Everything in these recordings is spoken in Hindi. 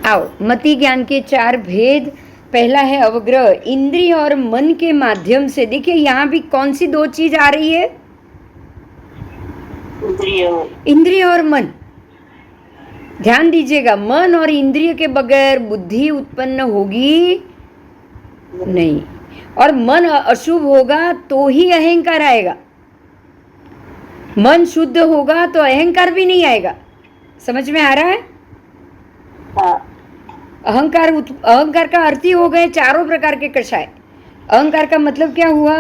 आओ, मति ज्ञान के 4 भेद। पहला है अवग्रह, इंद्रिय और मन के माध्यम से। देखिए यहाँ भी कौन सी 2 चीज आ रही है? इंद्रिय और मन। ध्यान दीजिएगा, मन और इंद्रिय के बगैर बुद्धि उत्पन्न होगी नहीं, और मन अशुभ होगा तो ही अहंकार आएगा। मन शुद्ध होगा तो अहंकार भी नहीं आएगा। समझ में आ रहा है? हाँ। अहंकार का अर्थ ही हो गए 4 प्रकार के कषाय। अहंकार का मतलब क्या हुआ?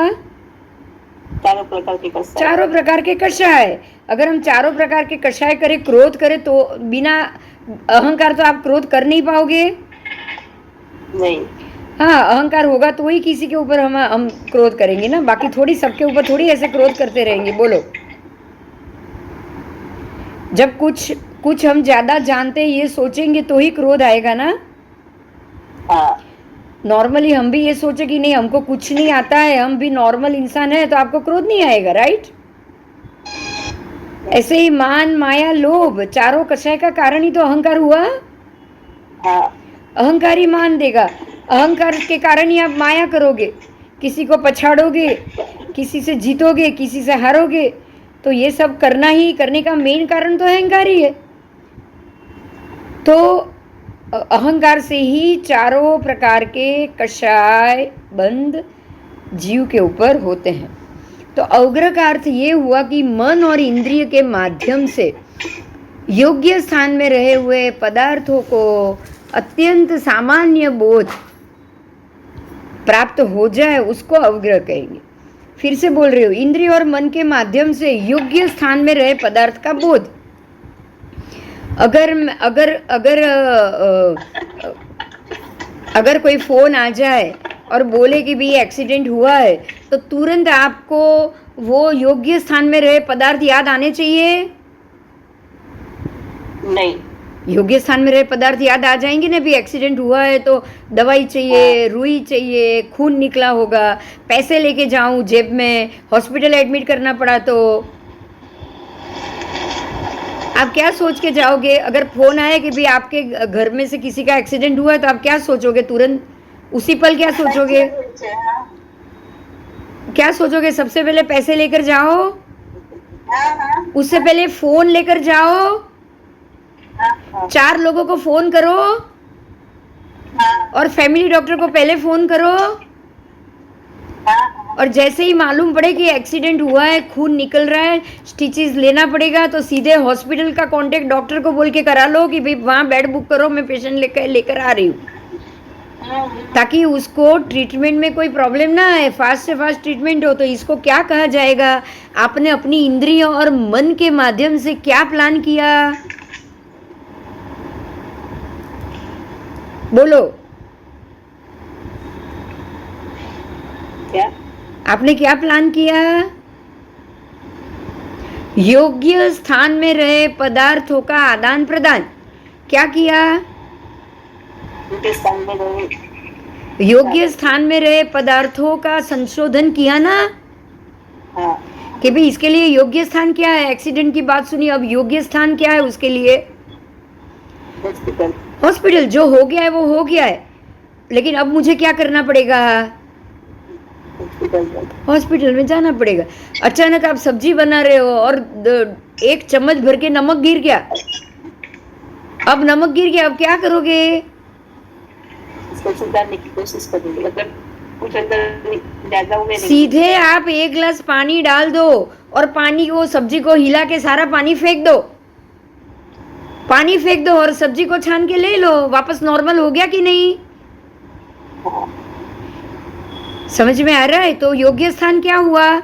4 प्रकार के कषाय। 4 प्रकार के कषाय। अगर हम 4 प्रकार के कषाय करें, क्रोध करें, तो बिना अहंकार तो आप क्रोध कर नहीं पाओगे। नहीं। हाँ, अहंकार होगा तो ही किसी के ऊपर हम क्रोध करेंगे ना, बाकी थोड़ी सबके ऊपर थोड़ी ऐसे क्रोध करते रहेंगे। बोलो, जब कुछ हम ज्यादा जानते हैं ये सोचेंगे तो ही क्रोध आएगा ना। हाँ। नॉर्मली हम भी ये सोचे कि नहीं हमको कुछ नहीं आता है, हम भी नॉर्मल इंसान है, तो आपको क्रोध नहीं आएगा, राइट? ऐसे ही मान, माया, लोभ, 4 कषाय का कारण ही तो अहंकार हुआ। हाँ। अहंकार ही मान देगा। अहंकार के कारण ही आप माया करोगे, किसी को पछाड़ोगे, किसी से जीतोगे, किसी से हारोगे। तो ये सब करने का मेन कारण तो अहंकार ही है। तो अहंकार से ही 4 प्रकार के कषाय बंद जीव के ऊपर होते हैं। तो अवग्रह का अर्थ ये हुआ कि मन और इंद्रिय के माध्यम से योग्य स्थान में रहे हुए पदार्थों को अत्यंत सामान्य बोध प्राप्त हो जाए, उसको अवग्रह कहेंगे। फिर से बोल रही हूँ, इंद्रिय और मन के माध्यम से योग्य स्थान में रहे पदार्थ का बोध। अगर कोई फोन आ जाए और बोले कि भाई एक्सीडेंट हुआ है, तो तुरंत आपको वो योग्य स्थान में रहे पदार्थ याद आने चाहिए? नहीं। योग्य स्थान में रहे पदार्थ याद आ जाएंगे ना। भी एक्सीडेंट हुआ है तो दवाई चाहिए, रुई चाहिए, खून निकला होगा, पैसे लेके जाऊं जेब में, हॉस्पिटल एडमिट करना पड़ा तो आप क्या सोच के जाओगे? अगर फोन आए कि भाई आपके घर में से किसी का एक्सीडेंट हुआ है, तो आप क्या सोचोगे? तुरंत उसी पल क्या सोचोगे? क्या सोचोगे? सबसे पहले पैसे लेकर जाओ, उससे पहले फोन लेकर जाओ, 4 लोगों को फोन करो, और फैमिली डॉक्टर को पहले फोन करो, और जैसे ही मालूम पड़े कि एक्सीडेंट हुआ है, खून निकल रहा है, स्टिचेस लेना पड़ेगा, तो सीधे हॉस्पिटल का कांटेक्ट डॉक्टर को बोल के करा लो कि भाई वहाँ बेड बुक करो, मैं पेशेंट लेकर आ रही हूँ, ताकि उसको ट्रीटमेंट में कोई प्रॉब्लम ना आए, फास्ट से फास्ट ट्रीटमेंट हो। तो इसको क्या कहा जाएगा? आपने अपनी इंद्रियों और मन के माध्यम से क्या प्लान किया? बोलो, क्या आपने क्या प्लान किया? योग्य स्थान में रहे पदार्थों का आदान प्रदान क्या किया? योग्य स्थान में रहे पदार्थों का संशोधन किया ना। हाँ। कि भाई इसके लिए योग्य स्थान क्या है? एक्सीडेंट की बात सुनी, अब योग्य स्थान क्या है उसके लिए? हॉस्पिटल। जो हो गया है वो हो गया है, लेकिन अब मुझे क्या करना पड़ेगा? हॉस्पिटल में जाना पड़ेगा। अचानक आप सब्जी बना रहे हो और 1 चम्मच भर के नमक गिर गया। अब नमक गिर गया, अब क्या करोगे? इसको सुधारने की कोशिश करोगे। अगर कुछ अंदर ज्यादा हुए, सीधे आप 1 गिलास पानी डाल दो, और पानी को, सब्जी को हिला के सारा पानी फेंक दो। पानी फेंक दो और सब्जी को छान के ले लो। वापस नॉर्मल हो गया कि नहीं? समझ में आ रहा है? तो योग्य स्थान क्या हुआ?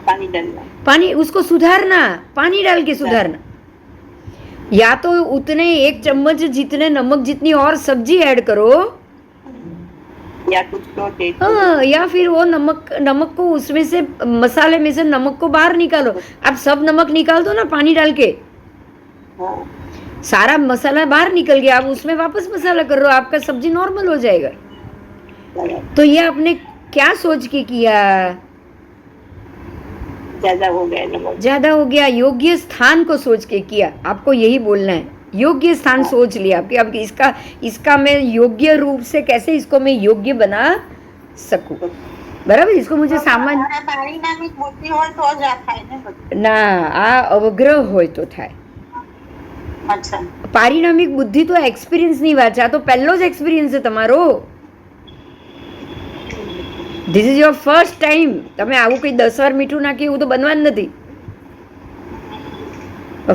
पानी डालना, पानी, उसको सुधारना, पानी डाल के सुधारना। या तो उतने 1 चम्मच जितने नमक जितनी और सब्जी ऐड करो, या कुछ तो हाँ, या फिर वो नमक को उसमें से, मसाले में से नमक को बाहर निकालो। अब सब नमक निकाल दो ना पानी डाल के। हाँ। सारा मसाला बाहर निकल गया, अब उसमें वापस मसाला कर लो, आपका सब्जी नॉर्मल हो जाएगा। तो ये आपने क्या सोच के किया? ज्यादा हो गया नमक, ज्यादा हो गया। योग्य स्थान को सोच के किया, आपको यही बोलना है। योग्य स्थान सोच लिया कि अब इसका मैं योग्य रूप से कैसे इसको मैं योग्य बना सकूं. बराबर. इसको मुझे सामान्य અને પારિણામિક બુદ્ધિ હોય તો જ આ થાય ને બધું. ના, આ અવગ્રહ હોય તો થાય. અચ્છા. પારિણામિક બુદ્ધિ તો એક્સપિરિયન્સની વાત છે. આ તો પહેલો જ એક્સપિરિયન્સ છે તમારો. This is your first time. તમે આવું કંઈ 10 વાર મીઠું નાખ્યું એવું તો બનવાનું નથી.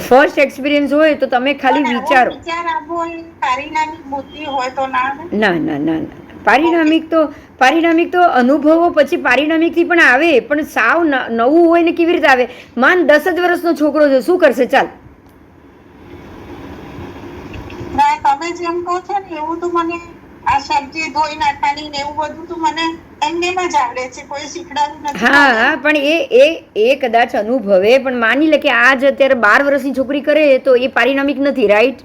ફર્સ્ટ એક્સપિરિયન્સ હોય તો તમે ખાલી અને આવો વિચારો. વિચાર આવવો હોય, પારિણામિક બુદ્ધિ હોય તો ના આવે? ના ના ના ના. પારિણામિક તો અનુભવો પછી પારિણામિકથી પણ આવે, પણ સાવ નવું હોય ને કેવી રીતે આવે? માન 10 જ વર્ષનો છોકરો છે, શું કરશે? ચાલ. ના, તમે જેમ કહો છો ને એવું તો મને આ સબ્જી ધોઈ નાખવાની ને એવું બધું તો મને એમનેમ જ આવડે છે, કોઈ શીખડાવ્યું નથી. હા, પણ એ કદાચ અનુભવે, પણ માની લે કે આજ અત્યારે 12 વર્ષની છોકરી કરે તો એ પારિણામિક નથી. રાઈટ?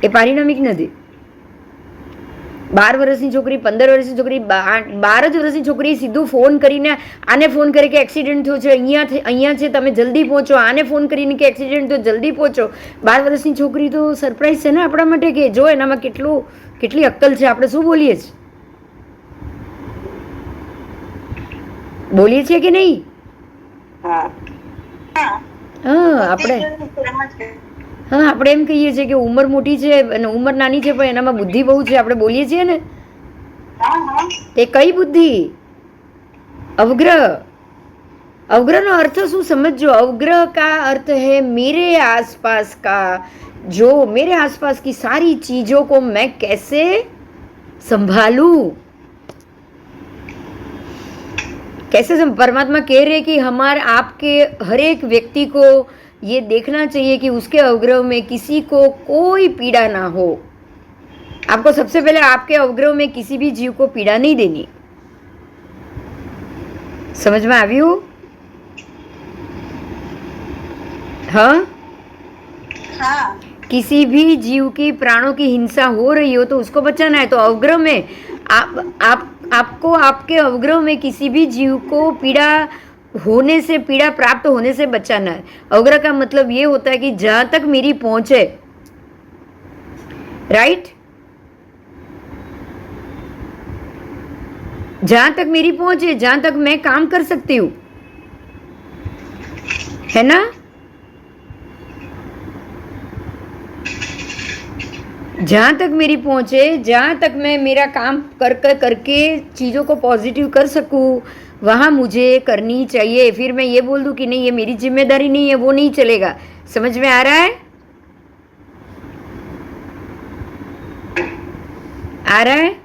એ પારિણામિક નથી. 12 વર્ષની છોકરી, 15 વર્ષની છોકરી, 12 જ વર્ષની છોકરી સીધું ફોન કરીને આને ફોન કરે કે એક્સિડન્ટ થયો છે, અહીંયા છે, તમે જલ્દી પહોંચો. આને ફોન કરીને કે એક્સિડન્ટ થયો, જલ્દી પહોંચો. 12 વર્ષની છોકરી તો સરપ્રાઈઝ છે ને આપણા માટે, કે જો એનામાં કેટલી અક્કલ છે. આપણે શું બોલીએ છીએ? બોલીએ છીએ કે નહીં? હા, આપણે એમ કહીએ છીએ કે ઉંમર મોટી છે અને ઉંમર નાની છે, પણ એનામાં બુદ્ધિ બહુ છે. આપણે બોલીએ છીએ ને. તે કઈ બુદ્ધિ? अवग्रह. अवग्रह નો अर्थ શું समझो? अवग्रह का अर्थ है मेरे आसपास का, जो मेरे आसपास की सारी चीजों को मैं कैसे संभालूं. कैसे परमात्मा कह रहे कि हमारे आपके हर एक व्यक्ति को ये देखना चाहिए कि उसके अवग्रह में किसी को कोई पीड़ा ना हो. आपको सबसे पहले आपके अवग्रह में किसी भी जीव को पीड़ा नहीं देनी. समझ में આવ્યું? हाँ, किसी भी जीव की, प्राणों की हिंसा हो रही हो तो उसको बचाना है. तो अवग्रह में आपको आपके अवग्रह में किसी भी जीव को पीड़ा प्राप्त होने से बचाना है. अवग्रह का मतलब ये होता है कि जहां तक मेरी पहुंच है. राइट? जहां तक मेरी पहुंच है, जहां तक मैं काम कर सकती हूँ, है ना? जहां तक मेरी पहुंच है, जहां तक मैं मेरा काम करके चीज़ों को पॉजिटिव कर सकूँ, वहाँ मुझे करनी चाहिए. फिर मैं ये बोल दूँ कि नहीं, ये मेरी जिम्मेदारी नहीं है, वो नहीं चलेगा. समझ में आ रहा है? आ रहा है?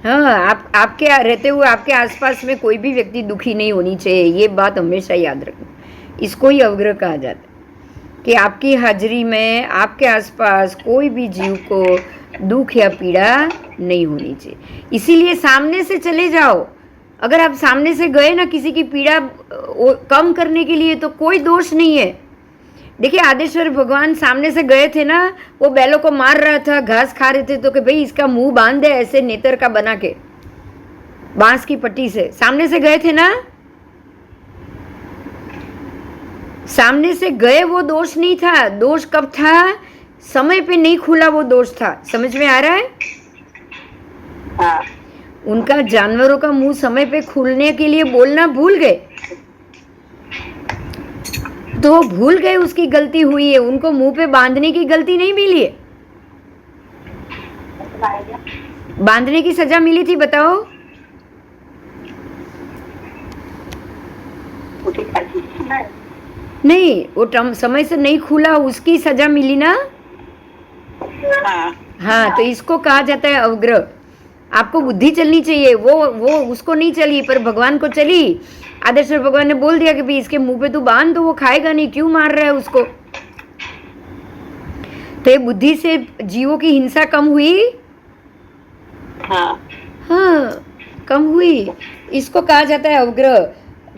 हाँ, आपके रहते हुए आपके आसपास में कोई भी व्यक्ति दुखी नहीं होनी चाहिए. ये बात हमेशा याद रखना. इसको ही अवग्रह कहा जाता है कि आपकी हाजिरी में आपके आसपास कोई भी जीव को दुख या पीड़ा नहीं होनी चाहिए. इसीलिए सामने से चले जाओ. अगर आप सामने से गए ना किसी की पीड़ा कम करने के लिए, तो कोई दोष नहीं है. देखिए, आदेश्वर भगवान सामने से गए थे ना, वो बैलों को मार रहा था, घास खा रहे थे, तो कि भाई इसका मुंह बांध दे ऐसे नेतर का बना के, बांस की पट्टी से. सामने से गए थे ना. सामने से गए, वो दोष नहीं था. दोष कब था? समय पे नहीं खुला, वो दोष था. समझ में आ रहा है? हाँ. उनका जानवरों का मुंह समय पे खुलने के लिए बोलना भूल गए, तो भूल गए उसकी गलती हुई है. उनको मुंह पे बांधने की गलती नहीं मिली है. बांधने की सजा मिली थी, बताओ. नहीं, वो समय से नहीं खुला, उसकी सजा मिली ना. हाँ, तो इसको कहा जाता है अवग्रह. आपको बुद्धि चलनी चाहिए, वो उसको नहीं चली, पर भगवान को चली. आदेश्वर भगवान ने बोल दिया कि भाई इसके मुंह पे तू बांध, तो वो खाएगा नहीं, क्यों मार रहा है उसको. तो ये बुद्धि से जीवों की हिंसा कम हुई. हाँ, कम हुई. इसको कहा जाता है अवग्रह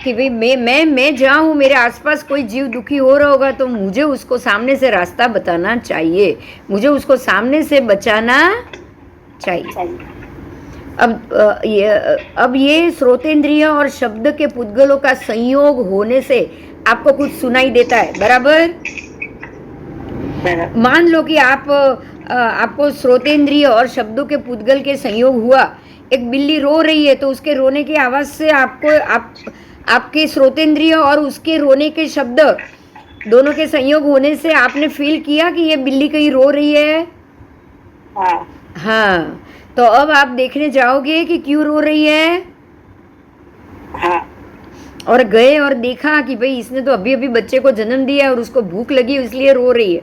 कि भाई मैं जहाँ हूँ, मेरे आसपास कोई जीव दुखी हो रहा होगा तो मुझे उसको सामने से रास्ता बताना चाहिए, मुझे उसको सामने से बचाना चाहिए. अब ये श्रोतेंद्रिय और शब्द के पुद्गलों का संयोग होने से आपको कुछ सुनाई देता है, बराबर? बराबर। मान लो कि आपको श्रोतेंद्रिय और शब्दों के पुद्गल के संयोग हुआ, एक बिल्ली रो रही है तो उसके रोने की आवाज से आपके श्रोतेंद्रिय और उसके रोने के शब्द दोनों के संयोग होने से आपने फील किया कि ये बिल्ली कहीं रो रही है। हाँ हाँ, तो अब आप देखने जाओगे कि क्यों रो रही है, हाँ और गए और देखा कि भाई इसने तो अभी अभी बच्चे को जन्म दिया और उसको भूख लगी इसलिए रो रही है,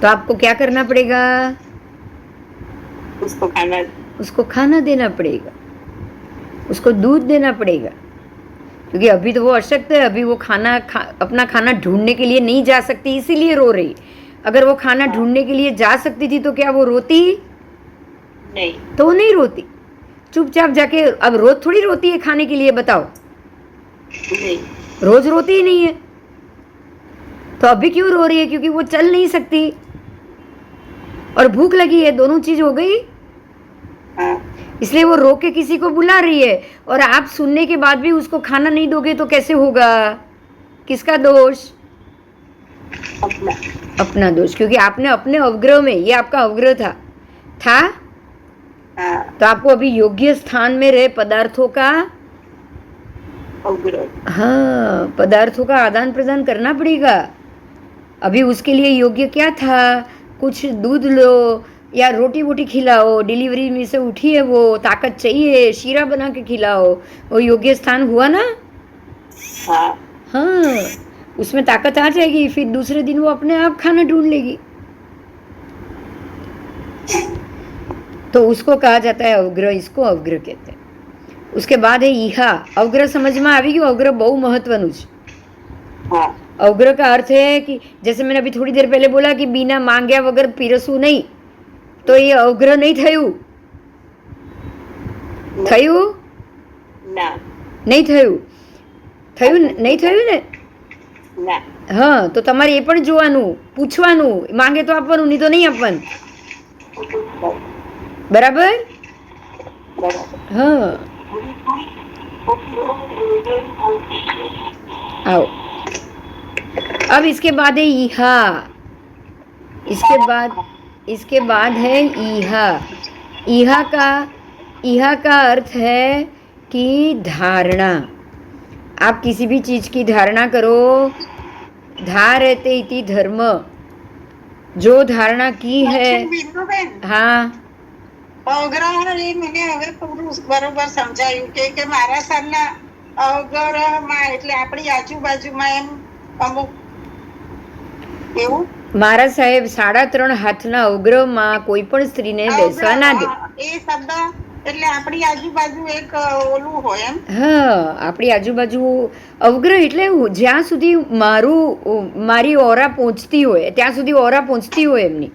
तो आपको क्या करना पड़ेगा? उसको खाना देना पड़ेगा, उसको दूध देना पड़ेगा, क्योंकि अभी तो वो अशक्त है, अभी वो अपना खाना ढूंढने के लिए नहीं जा सकती इसीलिए रो रही। अगर वो खाना ढूंढने के लिए जा सकती थी तो क्या वो रोती? नहीं। तो वो नहीं रोती, चुपचाप जाके, अब रोज थोड़ी रोती है खाने के लिए, बताओ? नहीं, रोज रोती ही नहीं है। तो अभी क्यों रो रही है? क्योंकि वो चल नहीं सकती और भूख लगी है, दोनों चीज हो गई। हाँ। इसलिए वो रो के किसी को बुला रही है, और आप सुनने के बाद भी उसको खाना नहीं दोगे तो कैसे होगा? किसका दोष? अपना दोष, क्योंकि आपने अपने अवग्रह में, ये आपका अवग्रह था। हाँ। तो आपको अभी योग्य स्थान में रहे पदार्थों का, हाँ, पदार्थों का आदान प्रदान करना पड़ेगा। अभी उसके लिए योग्य क्या था? कुछ दूध लो या रोटी वोटी खिलाओ, डिलीवरी में से उठी है वो, ताकत चाहिए, शीरा बना के खिलाओ, वो योग्य स्थान हुआ ना? हाँ, उसमें ताकत आ जाएगी, फिर दूसरे दिन वो अपने आप खाना ढूंढ लेगी। तो उसको कहा जाता है अवग्रह, इसको अवग्रह कहते हैं। उसके बाद है ईहा। अवग्रह समझ में આવી ગયું? अवग्रह बहु महत्वનું છે। अवग्रह का अर्थ है कि जैसे मैंने अभी थोड़ी देर पहले बोला कि बिना मांग्या वगर पीरसू नहीं, तो ये अवग्रह नहीं થયું? થયું? નહીં થયું? થયું નહીં થયું ને? હા, તો તમારે એ પણ જોવાનું, પૂછવાનું, માંગે તો આપવાનું, નહીં તો નહીં આપવાનું, बराबर? हाँ, आओ। अब इसके बाद है ईहा। इसके बाद है ईहा। ईहा का अर्थ है कि धारणा। आप किसी भी चीज की धारणा करो, धारयते इति धर्म, जो धारणा की है। हाँ, અવગ્રહ એ મને હવે પૂરું બરોબર સમજાયું કે મારા સારના અવગ્રહમાં એટલે આપણી આજુબાજુમાં એમ અમુક એવું મારા સાહેબ 3.5 હાથના અવગ્રહમાં કોઈ પણ સ્ત્રીને બેસવા ના દે. એ શબ્દ એટલે આપણી આજુબાજુ એક ઓલું હોય એમ. હા, આપણી આજુબાજુ અવગ્રહ એટલે જ્યાં સુધી મારી ઓરા પહોંચતી હોય ત્યાં સુધી ઓરા પહોંચતી હોય એમની.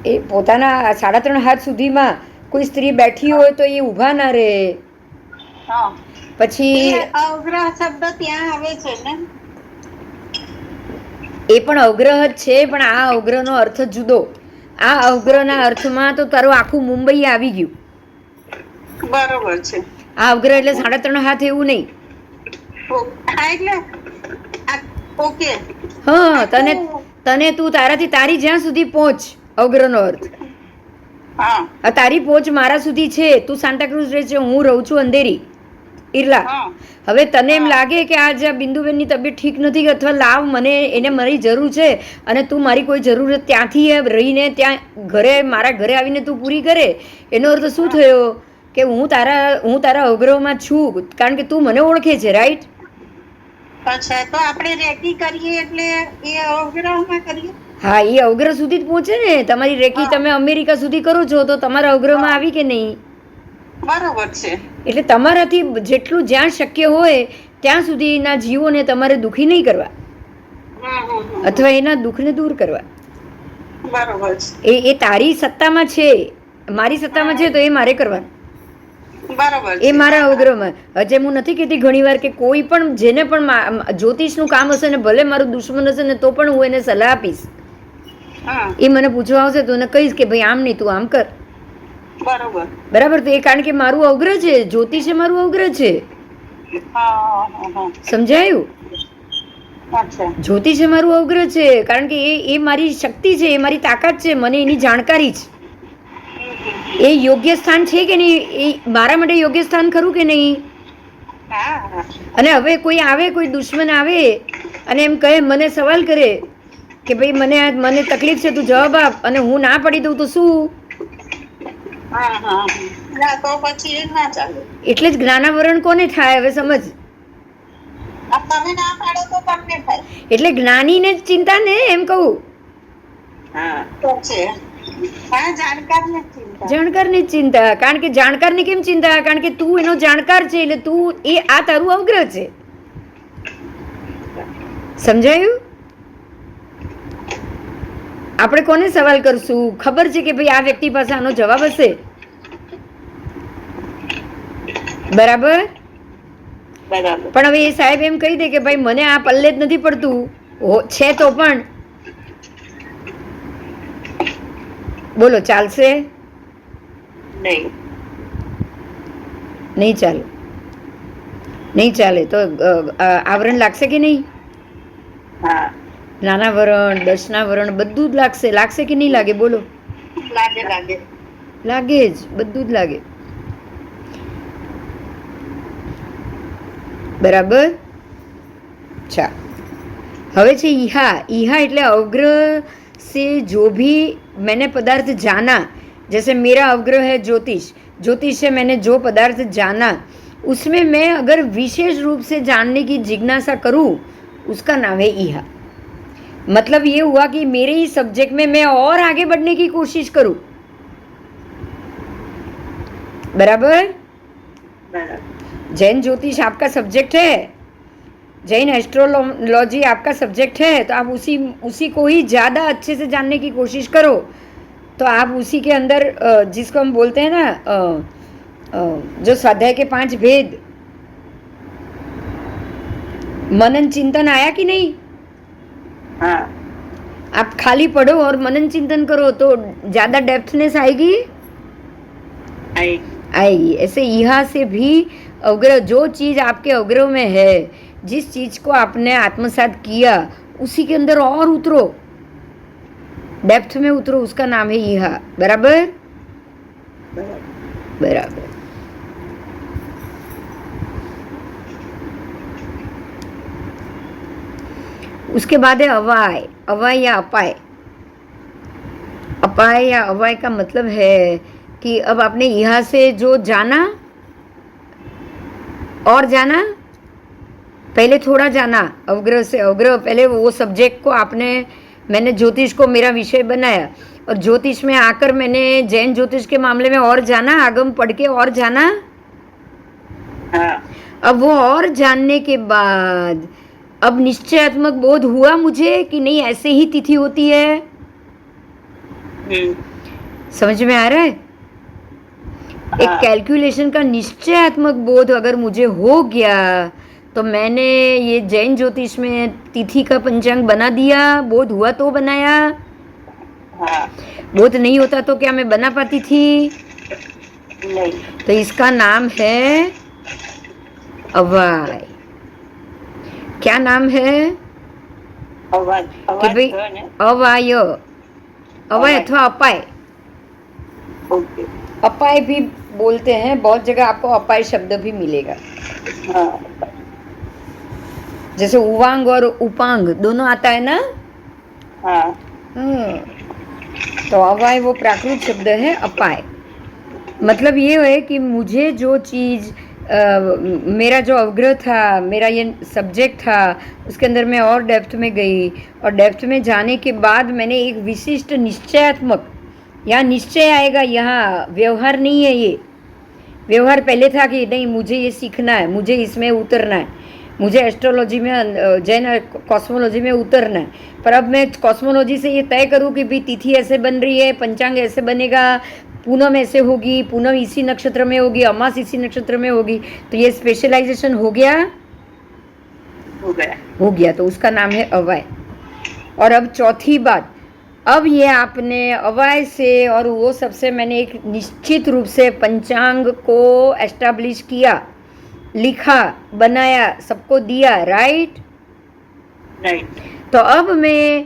એ પોતાના 3.5 હાથ સુધીમાં કોઈ સ્ત્રી બેઠી હોય તો એ ઊભા ના રહે. પછી અવગ્રહ શબ્દ ત્યાં આવે છે ને? એ પણ અવગ્રહ જ છે, પણ આ અવગ્રહનો અર્થ જુદો. આ અવગ્રહના અર્થમાં તો તારું આખું મુંબઈ આવી ગયું. બરોબર છે. આ અવગ્રહ એટલે 3.5 હાથ એવું નહીં. ઓકે. હા, તને તું તારાથી તારી જ્યાં સુધી પહોંચ, અવગ્રહનો અર્થ. તારી પહોંચ મારા સુધી છે, તું સાન્ટાક્રુઝ રહે છે, હું રહું છું અંધેરી ઈરલા. હવે તને એમ લાગે કે આજે આ બિંદુબેનની તબિયત ઠીક નથી, અથવા લાવ મને એને મારી જરૂર છે, અને તું મારી કોઈ જરૂરત ત્યાંથી રહીને ત્યાં મારા ઘરે આવીને તું પૂરી કરે, એનો અર્થ શું થયો? કે હું તારા અવગ્રહમાં છું, કારણ કે તું મને ઓળખે છે, રાઈટ? અચ્છા, તો આપણે રેકી કરીએ એટલે એ અવગ્રહમાં કરીએ? હા, એ અવગ્રહ સુધી જ પહોંચે ને. તમારી રેકી તમે અમેરિકા સુધી કરો છો તો તમારા અવગ્રહમાં આવી કે નહીં? બરોબર છે. એટલે તમારાથી જેટલું જ્યાં શક્ય હોય ત્યાં સુધીના જીવોને તમારે દુઃખી નહીં કરવા, અથવા એના દુઃખને દૂર કરવા. બરોબર છે. એ તારી સત્તામાં છે, મારી સત્તામાં છે, તો એ મારે કરવાનું. બરોબર. એ મારા અવગ્રહમાં. હજે હું નથી કહેતી ઘણીવાર કે કોઈ પણ જેને પણ જ્યોતિષનું કામ હશે ને, ભલે મારું દુશ્મન હશે ને, તો પણ હું એને સલાહ આપીશ. એ મને પૂછવા આવશે તો એને કહીશ કે ભાઈ આમ નહીં, તું આમ કર. બરોબર. બરાબર. તો એ કારણ કે મારું અવગ્રહ છે, જ્યોતિષ એ મારું અવગ્રહ છે. હા હા હા. સમજાયું? અચ્છા. જ્યોતિષ એ મારું અવગ્રહ છે કારણ કે એ મારી શક્તિ છે, એ મારી તાકાત છે, મને એની જાણકારી છે. એ યોગ્ય સ્થાન છે કે નહીં, એ મારા માટે યોગ્ય સ્થાન ખરું કે નહીં? હા હા. અને હવે કોઈ આવે, કોઈ દુશ્મન આવે અને એમ કહે, મને સવાલ કરે કે ભાઈ મને તકલીફ છે, તું જવાબ આપ, અને હું ના પાડી દઉં તો શું? હા હા. ના તો પછી એ ના ચાલે. એટલે જ જ્ઞાનાવરણ કોને થાય હવે સમજ. આ તમે ના પાડો તો તમને થાય. એટલે જ્ઞાનીને જ ચિંતા ને, એમ કહું. હા. તો છે. હા, જાણકાર ને ચિંતા. જાણકારની જ ચિંતા. કારણ કે જાણકારની કેમ ચિંતા? કારણ કે તું એનો જાણકાર છે, એટલે તું આ તારું અવગ્રહ છે. સમજાયું? આપણે કોને સવાલ કરશું? ખબર છે કે ભાઈ આ વ્યક્તિ પાસે આનો જવાબ હશે. બરાબર. બરાબર. પણ હવે એ સાહેબ એમ કહી દે કે ભાઈ મને આ પલ્લે જ નથી પડતું, છે તો પણ બોલો, ચાલશે? નહીં. નહીં ચાલે. નહીં ચાલે તો આવરણ લાગશે કે નહીં? હા. નાના વરણ, દસના વરણ બધું જ લાગશે. લાગશે કે નહીં લાગે? બોલો. લાગે લાગે. લાગે જ, બધું જ લાગે. બરાબર. अच्छा, હવે છે ईहा. ईहा એટલે अवग्रह से जो भी मैंने पदार्थ जाना, जैसे मेरा अवग्रह है ज्योतिष, ज्योतिष से मैंने जो पदार्थ जाना, उसमें मैं अगर विशेष रूप से जानने की जिज्ञासा करूं, उसका नाम है ईहा. मतलब ये हुआ कि मेरे ही सब्जेक्ट में मैं और आगे बढ़ने की कोशिश करूं. बराबर. બરાબર. जैन ज्योतिष आपका सब्जेक्ट है, जैन एस्ट्रोलॉजी आपका सब्जेक्ट है, तो आप उसी को ही ज़्यादा अच्छे से जानने की कोशिश करो. तो आप उसी के अंदर जिसको हम बोलते हैं ना, जो स्वाध्याय के 5 भेद, मनन चिंतन आया कि नहीं? हाँ. आप खाली पढ़ो और मनन चिंतन करो तो ज़्यादा डेप्थनेस आएगी. आएगी. ऐसे यहाँ से भी अवग्रह, जो चीज़ आपके अवग्रह में है, जिस चीज को आपने आत्मसात किया, उसी के अंदर और उतरो, डेप्थ में उतरो, उसका नाम है ईहा. बराबर. बराबर. उसके बाद है अवाय. अवाय या अपाय. अपाय या अवाय का मतलब है कि अब आपने यहाँ से जो जाना और जाना, पहले थोड़ा जाना अवग्रह से. अवग्रह पहले वो सब्जेक्ट को आपने, मैंने ज्योतिष को मेरा विषय बनाया, और ज्योतिष में आकर मैंने जैन ज्योतिष के मामले में और जाना, आगम पढ़ के और जाना. हाँ. अब वो और जानने के बाद अब निश्चयात्मक बोध हुआ मुझे कि नहीं ऐसे ही तिथि होती है. समझ में आ रहा है? एक कैलकुलेशन का निश्चयात्मक बोध अगर मुझे हो गया तो मैंने ये जैन ज्योतिष में तिथि का पंचांग बना दिया. बोध हुआ तो बनाया. हाँ. बोध नहीं होता तो क्या मैं बना पाती थी? नहीं. तो इसका नाम है अवाय. क्या नाम है? अवाय. कि भाई अवाय, अवाय अथवा अपाय. ओके. अपाय भी बोलते हैं, बहुत जगह आपको अपाय शब्द भी मिलेगा. हाँ. जैसे उवांग और उपांग दोनों आता है ना. हाँ. तो अवाय वो प्राकृत शब्द है. अपाय मतलब ये है कि मुझे जो चीज़, मेरा जो अवग्रह था, मेरा ये सब्जेक्ट था, उसके अंदर मैं और डेप्थ में गई, और डेप्थ में जाने के बाद मैंने एक विशिष्ट निश्चयात्मक, यहाँ निश्चय आएगा, यहाँ व्यवहार नहीं है. ये व्यवहार पहले था कि नहीं मुझे ये सीखना है, मुझे इसमें उतरना है, मुझे एस्ट्रोलॉजी में, जैन कॉस्मोलॉजी में उतरना है. पर अब मैं कॉस्मोलॉजी से ये तय करूँ कि भाई तिथि ऐसे बन रही है, पंचांग ऐसे बनेगा, पूनम ऐसे होगी, पूनम इसी नक्षत्र में होगी, अमास इसी नक्षत्र में होगी, तो ये स्पेशलाइजेशन हो गया. हो गया. तो उसका नाम है अवाय. और अब चौथी बात, अब ये आपने अवाय से और वो सबसे मैंने एक निश्चित रूप से पंचांग को एस्टैब्लिश किया, लिखा, बनाया, सबको दिया, राइट। राइट। तो अब मैंने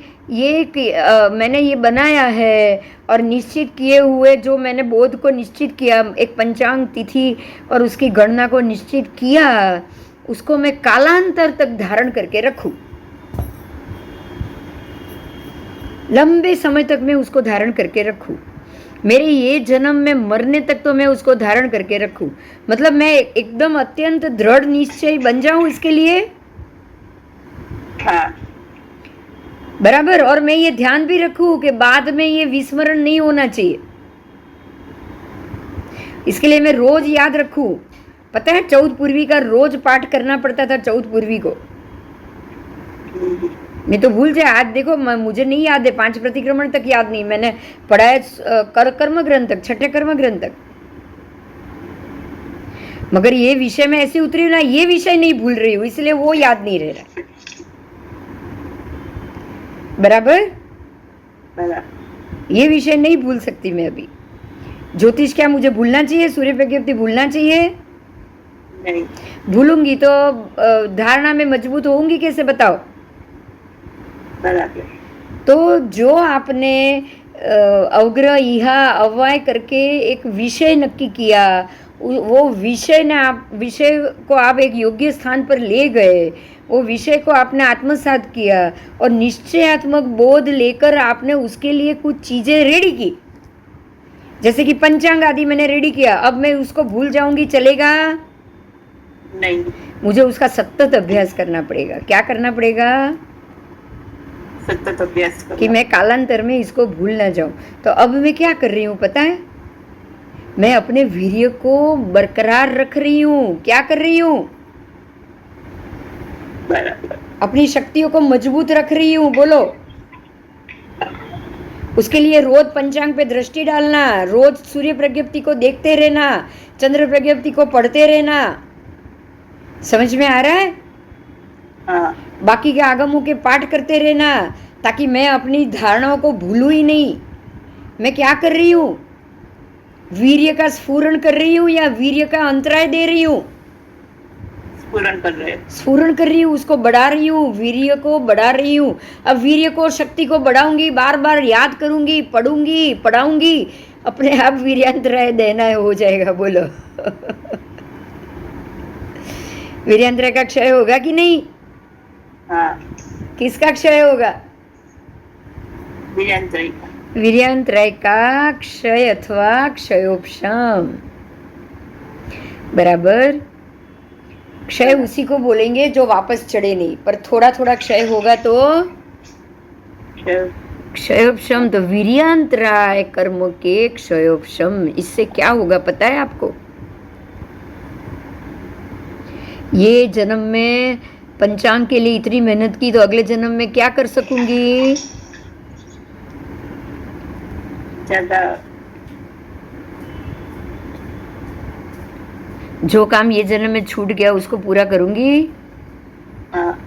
ये बनाया है और निश्चित किए हुए जो मैंने बोध को निश्चित किया, एक पंचांग तिथि और उसकी गणना को निश्चित किया, उसको मैं कालांतर तक धारण करके रखूं, लंबे समय तक मैं उसको धारण करके रखूं, मेरे ये जन्म में मरने तक तो मैं उसको धारण करके रखूं, मतलब मैं एकदम अत्यंत दृढ़ निश्चय बन जाऊं इसके लिए। हाँ। बराबर। और मैं ये ध्यान भी रखूं कि बाद में ये विस्मरण नहीं होना चाहिए, इसके लिए मैं रोज याद रखूं। पता है 14 पूर्वी का रोज पाठ करना पड़ता था 14 पूर्वी को, नहीं तो भूल जाए। आज देखो मुझे नहीं याद है, 5 प्रतिक्रमण तक याद नहीं, मैंने पढ़ा है कर्म ग्रंथ तक, 6ठे कर्म ग्रंथ तक, मगर ये विषय में ऐसे उतरी ना, ये विषय नहीं भूल रही हूँ, इसलिए वो याद नहीं रह रहा। बराबर। ये विषय नहीं भूल सकती मैं अभी। ज्योतिष क्या मुझे भूलना चाहिए? सूर्य प्रज्ञप्ति भूलना चाहिए? नहीं। भूलूंगी तो धारणा में मजबूत होंगी कैसे, बताओ। बराबर। तो जो आपने अवग्रह इहा अव्यय करके एक विषय नक्की किया, वो विषय को आप एक योग्य स्थान पर ले गए, वो विषय को आपने आत्मसात किया और निश्चयात्मक बोध लेकर आपने उसके लिए कुछ चीजें रेडी की, जैसे कि पंचांग आदि मैंने रेडी किया। अब मैं उसको भूल जाऊंगी, चलेगा नहीं। मुझे उसका सतत अभ्यास करना पड़ेगा। क्या करना पड़ेगा? सतत अभ्यास करना, कि मैं कालांतर में इसको भूल ना जाऊं। तो अब मैं क्या कर रही हूँ पता है? मैं अपने वीर्य को बरकरार रख रही हूँ। क्या कर रही हूँ? बराबर। अपनी शक्तियों को मजबूत रख रही हूँ। बोलो। उसके लिए रोज पंचांग पे दृष्टि डालना, रोज सूर्य प्रज्ञप्ति को देखते रहना, चंद्र प्रज्ञप्ति को पढ़ते रहना। समझ में आ रहा है? हाँ। बाकी के आगमों के पाठ करते रहना, ताकि मैं अपनी धारणाओं को भूलूं ही नहीं। मैं क्या कर रही हूँ? वीर्य का स्फुरण कर रही हूँ या वीर्य का अंतराय दे रही हूँ? स्फुरण कर रहे हैं। स्फुरण कर रही हूँ, उसको बढ़ा रही हूँ, वीर्य को बढ़ा रही हूँ। अब वीर्य को, शक्ति को बढ़ाऊंगी, बार बार याद करूंगी, पढ़ूंगी, पढ़ाऊंगी, अपने आप वीर्यांतराय देना हो जाएगा। बोलो। वीर्यांतराय का क्षय होगा कि नहीं? हाँ। किसका क्षय होगा? वीर्यांतराय का। वीर्यांतराय का क्षय अथवा क्षयोपशम। बराबर। क्षय उसी को बोलेंगे जो वापस चढ़े नहीं, पर थोड़ा थोड़ा क्षय होगा तो क्षयोपशम। तो वीर्यांतराय कर्म के क्षयोपशम। इससे क्या होगा पता है आपको? ये जन्म में पंचांग के लिए इतनी मेहनत की, तो अगले जन्म में क्या कर सकूंगी? ज्यादा। जो काम ये जन्म में छूट गया उसको पूरा करूंगी। हाँ।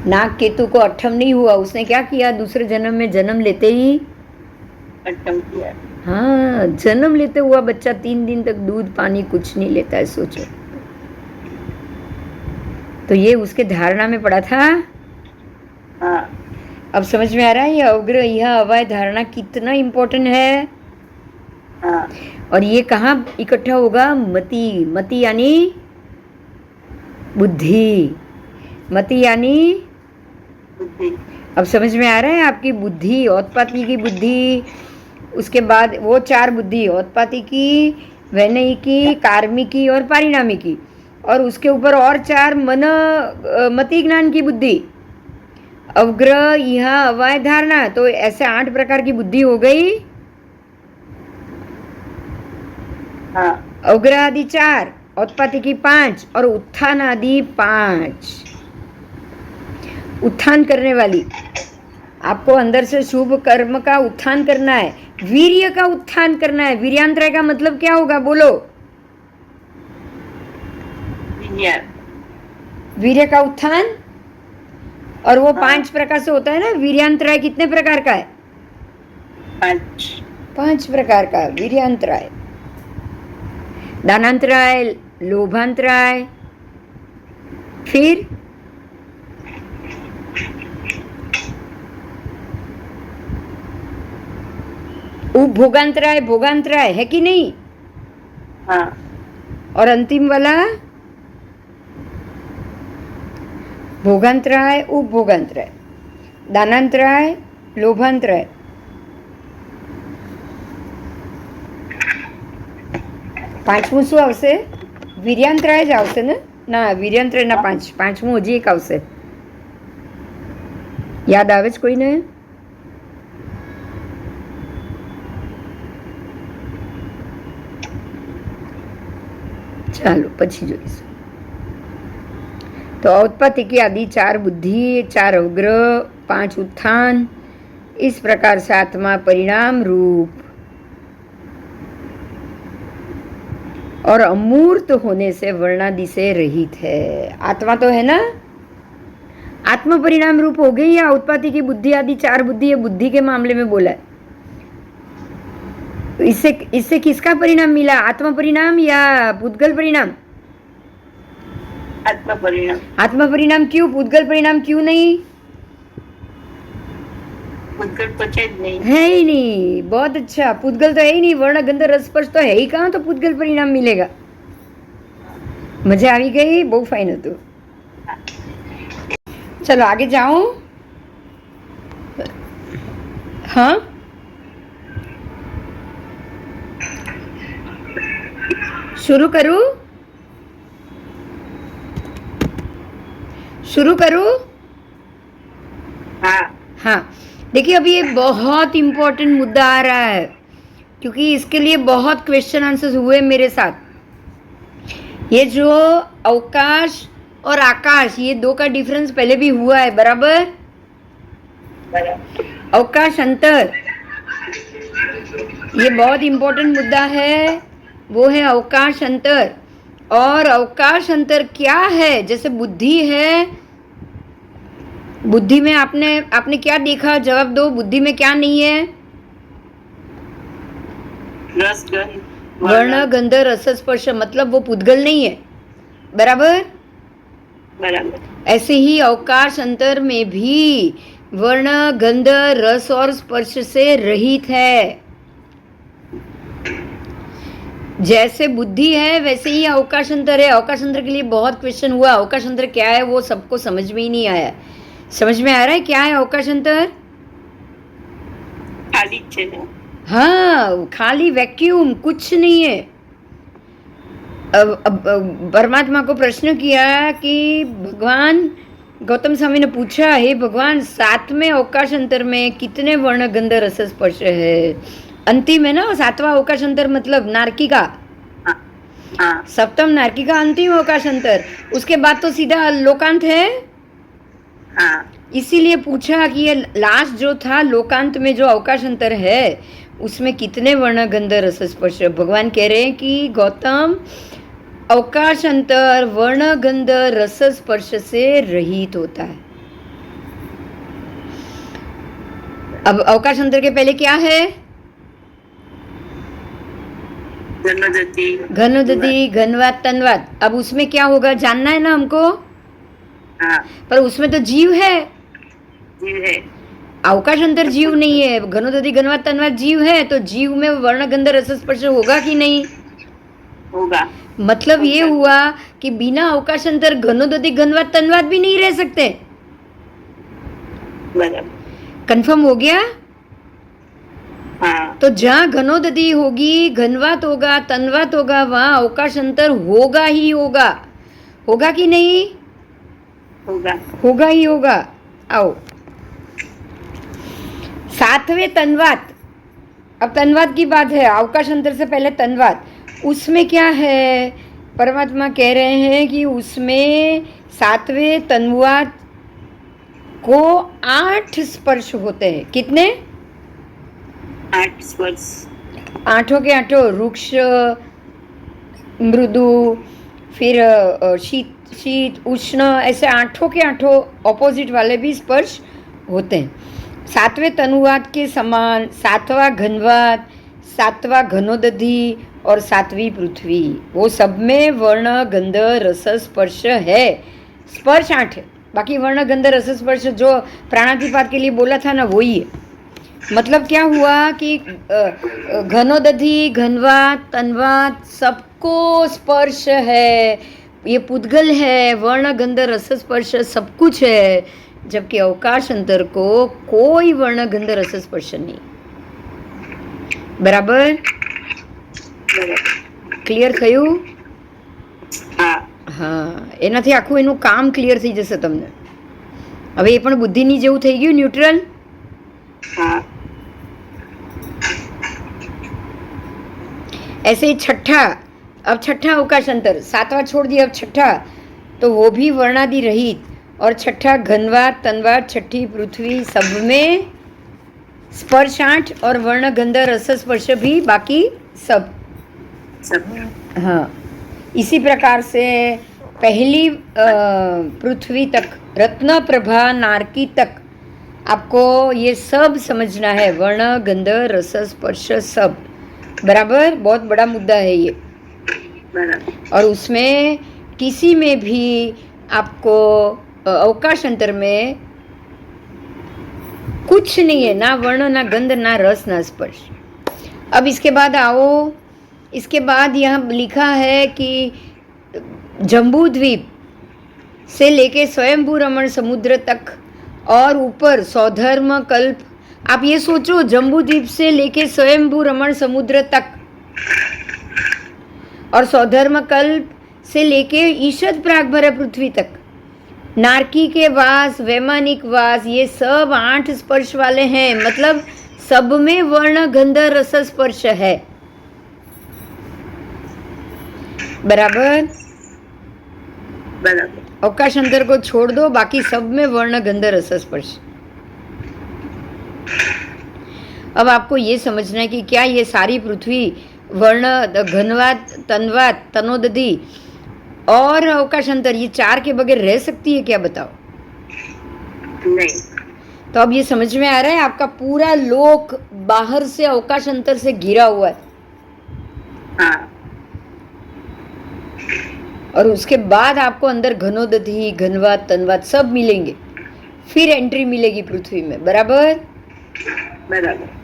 नाग केतु को अट्ठम नहीं हुआ, उसने क्या किया? दूसरे जन्म में जन्म लेते ही अट्ठम किया। हाँ, जन्म लेते हुआ बच्चा 3 दिन तक दूध पानी कुछ नहीं लेता है। सोचो। तो ये उसके धारणा में पड़ा था। हाँ। अब समझ में आ रहा है ये अवग्रह यह अवाय धारणा कितना इम्पोर्टेंट है। हाँ। और ये कहाँ इकट्ठा होगा? मति। मति यानी बुद्धि। मति यानी बुद्धि। अब समझ में आ रहा है? आपकी बुद्धि, औत्पाती की बुद्धि, उसके बाद वो 4 बुद्धि, औत्पाती की, वैनयिकी, कार्मिकी और पारिणामिकी, और उसके ऊपर और 4 मति ज्ञान की बुद्धि। अवग्रह यह अवाय धारणा, तो ऐसे 8 प्रकार की बुद्धि हो गई। हाँ। अवग्रह आदि 4, औत्पाती की 5 और उत्थान आदि 5। उत्थान करने वाली, आपको अंदर से शुभ कर्म का उत्थान करना है, वीर्य का उत्थान करना है। वीर्यांतराय का मतलब क्या होगा? बोलो। वीर्य का उत्थान, और वो 5 प्रकार से होता है ना। वीर्यांतराय कितने प्रकार का है? 5। 5 प्रकार का वीर्यांतराय। दानांतराय, लोभांतराय, फिर उपभोगांतराय, भोगांतराय है कि नहीं? हाँ। और अंतिम वाला भोगांतराय, उपभोगांतराय, दानांतराय, लोभांतराय, પાંચમું શું આવશે? વીર્યાંતરાય જ આવશે ને? ના, વીર્યાંતરાય ના 5, પાંચમું હજી એક આવશે. યાદ આવે છે કોઈને? ચાલો પછી જોઈશું. तो औत्पत्ति की आदि 4 बुद्धि, 4 अवग्रह, 5 उत्थान, इस प्रकार से आत्मा परिणाम रूप और अमूर्त होने से वर्णादि से रहित है. आत्मा तो है ना, आत्म परिणाम रूप हो गई या उत्पत्ति की बुद्धि आदि 4 बुद्धि है, बुद्धि के मामले में बोला है. इससे किसका परिणाम मिला? आत्म परिणाम या पुद्गल परिणाम? आत्मा परिणाम. आत्म परिणाम क्यों? पुद्गल परिणाम क्यों नहीं? पुद्गल तो है नहीं. है ही नहीं. बहुत अच्छा. पुद्गल तो है ही नहीं. वर्ण गंध रस स्पर्श तो है ही कहाँ, तो पुद्गल परिणाम मिलेगा. मजा આવી ગઈ? બહુ ફાઇન હતું. चलो आगे जाओ. हाँ, शुरू करूं? शुरू करूं? हाँ. हाँ, देखिए अभी ये बहुत इम्पोर्टेंट मुद्दा आ रहा है, क्योंकि इसके लिए बहुत क्वेश्चन आंसर्स हुए मेरे साथ. ये जो अवकाश और आकाश, ये 2 का डिफरेंस पहले भी हुआ है, बराबर? अवकाश अंतर, ये बहुत इम्पोर्टेंट मुद्दा है. वो है अवकाश अंतर. और अवकाश अंतर क्या है? जैसे बुद्धि है, बुद्धि में आपने क्या देखा? जवाब दो. बुद्धि में क्या नहीं है? रस गंध वर्ण गंध रस स्पर्श, मतलब वो पुद्गल नहीं है, बराबर? बराबर. ऐसे ही अवकाश अंतर में भी वर्ण गंध रस और स्पर्श से रहित है. जैसे बुद्धि है वैसे ही अवकाश अंतर है. अवकाश अंतर के लिए बहुत क्वेश्चन हुआ. अवकाश अंतर क्या है वो सबको समझ में ही नहीं आया. समझ में आ रहा है क्या है अवकाश अंतर? खाली है. हाँ, खाली वैक्यूम, कुछ नहीं है. अब परमात्मा को प्रश्न किया कि भगवान, गौतम स्वामी ने पूछा, हे भगवान, 7वें अवकाश अंतर में कितने वर्ण गंध रस स्पर्श है? अंतिम है ना 7वां अवकाश अंतर, मतलब नारकिका. हाँ. सप्तम नारकिका अंतिम अवकाश अंतर. उसके बाद तो सीधा लोकांत है. हाँ. इसीलिए पूछा कि ये लास्ट जो था लोकांत में जो अवकाश अंतर है उसमें कितने वर्ण गंध रस स्पर्श? भगवान कह रहे हैं कि गौतम, अवकाश अंतर वर्ण गंध रस स्पर्श से रहित होता है. अब अवकाश अंतर के पहले क्या है? घनोदति, घनवात, तन्वात. अब उसमें क्या होगा जानना है ना हमको. हाँ. पर उसमें तो जीव है. जीव है. अवकाश अंतर जीव नहीं है. घनोदति, घनवात, तन्वात जीव है. तो जीव में वर्ण गंध रस स्पर्श होगा कि नहीं? होगा. मतलब ये हुआ कि बिना अवकाश अंतर घनोदति, घनवात, तन्वात भी नहीं रह सकते. बराबर. कंफर्म हो गया? हाँ. तो जहाँ घनोदति होगी, घनवात होगा, तन्वात होगा, वहाँ अवकाश अंतर होगा ही होगा. होगा कि नहीं? होगा. होगा ही होगा. आओ, 7वें तन्वात. अब तन्वात की बात है, अवकाश अंतर से पहले तन्वात. उसमें क्या है? परमात्मा कह रहे हैं कि उसमें 7वें तन्वात को 8 स्पर्श होते हैं. कितने? 8 स्पर्श. 8 के 8. रुक्ष, मृदु, फिर शीत, उष्ण, ऐसे आठों के आठों ऑपोजिट वाले भी स्पर्श होते हैं। सातवें तनुवाद के समान सातवां घनवाद, सातवां घनोदधि और सातवीं पृथ्वी, वो सब में वर्ण गंध रस स्पर्श है। स्पर्श 8 है, बाकी वर्ण गंध रस स्पर्श जो प्राणातिपात के लिए बोला था ना, वही है। मतलब क्या हुआ कि घनोदधि, घनवात, तन्वात सबको स्पर्श है, ये पुद्गल है, वर्ण गंध रस स्पर्श सब कुछ है, जबकि अवकाश अंतर को कोई वर्ण गंध रस स्पर्श नहीं। बराबर? ક્લિયર થયું? હા, એનાથી આખું એનું કામ ક્લિયર થઈ જશે તમને. હવે એ પણ બુદ્ધિની જેવું થઈ ગયું, ન્યુટ્રલ. ऐसे ही छठा, अब छठा अवकाश अंतर, सातवां छोड़ दिया, अब छठा, तो वो भी वर्णादि रहित, और छठा घनवात, तन्वात, छठी पृथ्वी, सब में स्पर्श 8 और वर्ण गंध रस स्पर्श भी बाकी सब। हाँ, इसी प्रकार से पहली पृथ्वी तक, रत्न प्रभा नारकी तक आपको ये सब समझना है, वर्ण गंध रस स्पर्श सब। बराबर? बहुत बड़ा मुद्दा है ये। और उसमें किसी में भी आपको अवकाश अंतर में कुछ नहीं है, ना वर्ण, ना गंध, ना रस, ना स्पर्श। अब इसके बाद आओ, इसके बाद यहाँ लिखा है कि जम्बू द्वीप से लेके स्वयंभू रमण समुद्र तक और ऊपर सौधर्म कल्प। आप ये सोचो, जम्बू द्वीप से लेके स्वयंभू रमण समुद्र तक और सौधर्म कल्प से लेके ईशद प्रागभर पृथ्वी तक, नारकी के वास, वैमानिक वास, ये सब 8 स्पर्श वाले हैं। मतलब सब में वर्ण गंध रस स्पर्श है। बराबर? बराबर। अवकाश अंतर को छोड़ दो, बाकी सब में वर्ण गंध रस स्पर्श। अब आपको ये समझना है कि क्या ये सारी पृथ्वी वर्ण घनवात, तन्वात, तनोदधि और अवकाश अंतर, ये 4 के बगैर रह सकती है क्या? बताओ। नहीं। तो अब ये समझ में आ रहा है, आपका पूरा लोक बाहर से अवकाश अंतर से घिरा हुआ है। हाँ। और उसके बाद आपको अंदर घनोदधि, घनवात, तन्वात सब मिलेंगे, फिर एंट्री मिलेगी पृथ्वी में। बराबर? बराबर।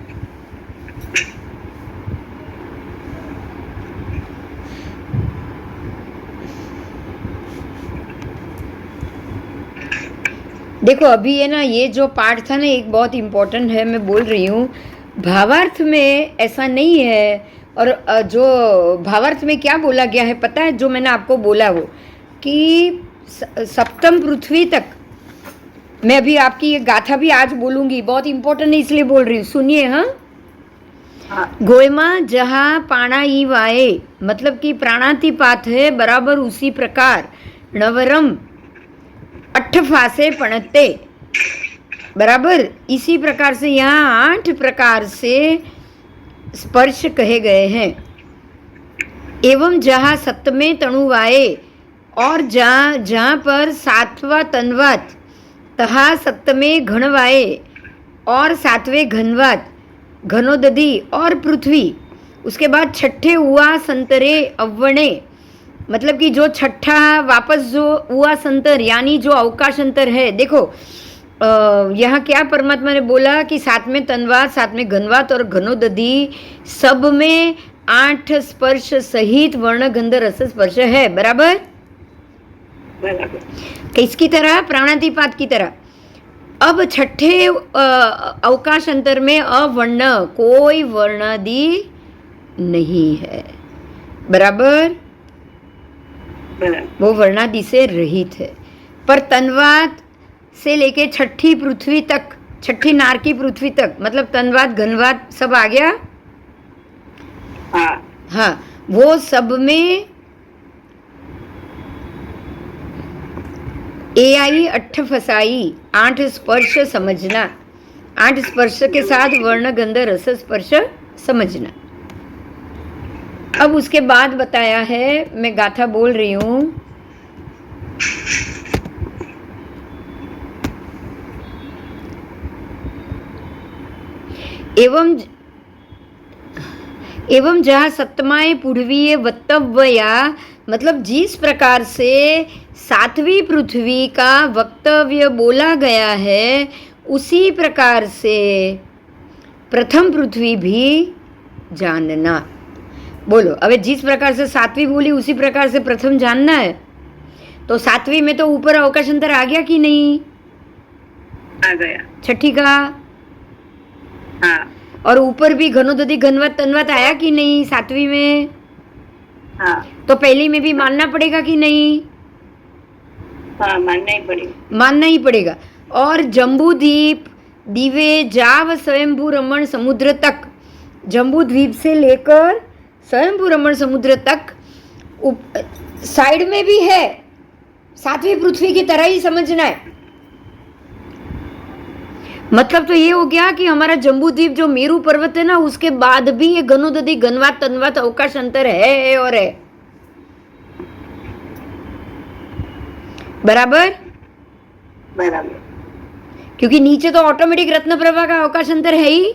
देखो अभी है ना, ये जो पार्ट था ना, एक बहुत इम्पोर्टेंट है, मैं बोल रही हूँ। भावार्थ में ऐसा नहीं है। और जो भावार्थ में क्या बोला गया है पता है? जो मैंने आपको बोला वो कि सप्तम पृथ्वी तक, मैं अभी आपकी ये गाथा भी आज बोलूँगी, बहुत इम्पोर्टेंट है इसलिए बोल रही हूँ, सुनिए। हाँ, गोयमा जहाँ पाणा ई वाए, मतलब कि प्राणातिपात है, बराबर उसी प्रकार नवरम 8 फासे पणते। बराबर इसी प्रकार से यहाँ 8 प्रकार से स्पर्श कहे गए हैं। एवं जहाँ सप्तमे तणुवाए, और जहाँ पर 7वां तन्वात, तहा सप्तमे घणवाए और 7वें घनवात, घनोदधि और पृथ्वी। उसके बाद छठे हुआ संतरे अव्वणे, मतलब कि जो छठा वापस जो हुआ संतर, यानी जो अवकाश अंतर है। देखो यहाँ क्या परमात्मा ने बोला कि 7वें तन्वात, 7वें घनवात और घनोदधि सब में 8 स्पर्श सहित वर्ण गंध रस स्पर्श है। बराबर? बराबर। किसकी तरह? प्राणातिपात की तरह। अब छठे अवकाश अंतर में अवर्ण, कोई वर्णादि नहीं है। बराबर? वो वर्णादि से रहित है। पर तन्वात से लेके छठी पृथ्वी तक, छठी नारकी पृथ्वी तक, मतलब तन्वात, घनवात सब आ गया। हाँ, वो सब में AI 8 फसाई, 8 स्पर्श समझना, 8 स्पर्श के साथ वर्ण गंध रस स्पर्श समझना। अब उसके बाद बताया है, मैं गाथा बोल रही हूँ, एवं जहाँ सप्तमाए पूर्वीय वक्तव्या, मतलब जिस प्रकार से सातवीं पृथ्वी का वक्तव्य बोला गया है, उसी प्रकार से प्रथम पृथ्वी भी जानना। बोलो, अब जिस प्रकार से सातवीं बोली उसी प्रकार से प्रथम जानना है। तो सातवीं में तो ऊपर अवकाशांतर आ गया कि नहीं? आ गया। छठी का? हाँ और ऊपर भी घनोदधि घनवत तनवत आया कि नहीं सातवीं में? हाँ तो पहली में भी मानना पड़ेगा कि नहीं? हाँ, मानना ही पड़ेगा। मानना ही पड़ेगा। और जम्बू द्वीप दीवे जाव स्वयंभू रमण समुद्र तक, जम्बू द्वीप से लेकर स्वयंभू रमण समुद्र तक साइड में भी है, सातवीं पृथ्वी की तरह ही समझना है। मतलब तो ये हो गया कि हमारा जम्बू द्वीप जो मेरू पर्वत है ना, उसके बाद भी ये घनोदधि घनवात तनवात अवकाश अंतर है और है। बराबर? बराबर। क्योंकि नीचे तो ऑटोमेटिक रत्न प्रभा का अवकाश अंतर है ही।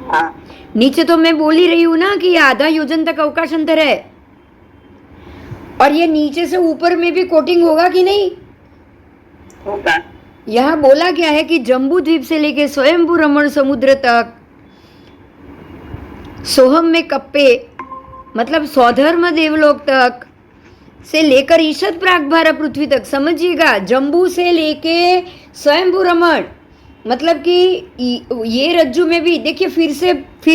हाँ नीचे तो मैं बोल ही रही हूं ना कि आधा योजन तक अवकाश अंतर है। और ये नीचे से ऊपर में भी कोटिंग होगा कि नहीं? होगा। यहाँ बोला गया है कि जम्बू द्वीप से लेके स्वयंभू रमण समुद्र तक, सोहम में कप्पे मतलब सौधर्म देवलोक तक से लेकर ईशत प्रागभारा पृथ्वी तक, समझिएगा, जम्बू से लेके स्वयंभू रमण, मतलब कि ये रज्जु में भी देखिए, फिर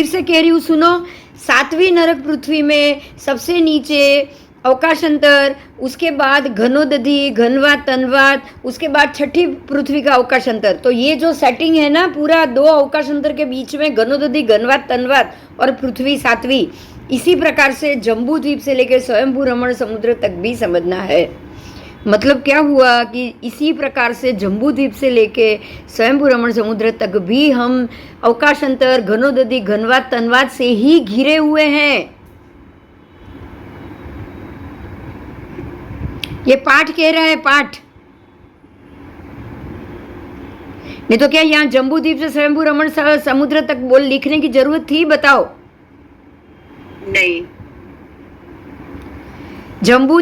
से कह रही हूँ, सुनो, सातवीं नरक पृथ्वी में सबसे नीचे अवकाशांतर, उसके बाद घनोदधि घनवात तनवात, उसके बाद छठी पृथ्वी का अवकाशांतर। तो ये जो सेटिंग है ना, पूरा दो अवकाशांतर के बीच में घनोदधि घनवात तनवात और पृथ्वी सातवीं, इसी प्रकार से जम्बू द्वीप से लेकर स्वयंभू रमण समुद्र तक भी समझना है। मतलब क्या हुआ कि इसी प्रकार से जम्बू द्वीप से लेके स्वयंभू रमण समुद्र तक भी हम अवकाशांतर घनोदधि घनवात तनवात से ही घिरे हुए हैं। ये पाठ कह रहा है, पाठ। नहीं तो क्या यहाँ जम्बू द्वीप से स्वयंभू रमण समुद्र तक बोल लिखने की जरूरत थी? बताओ। नहीं। जम्बू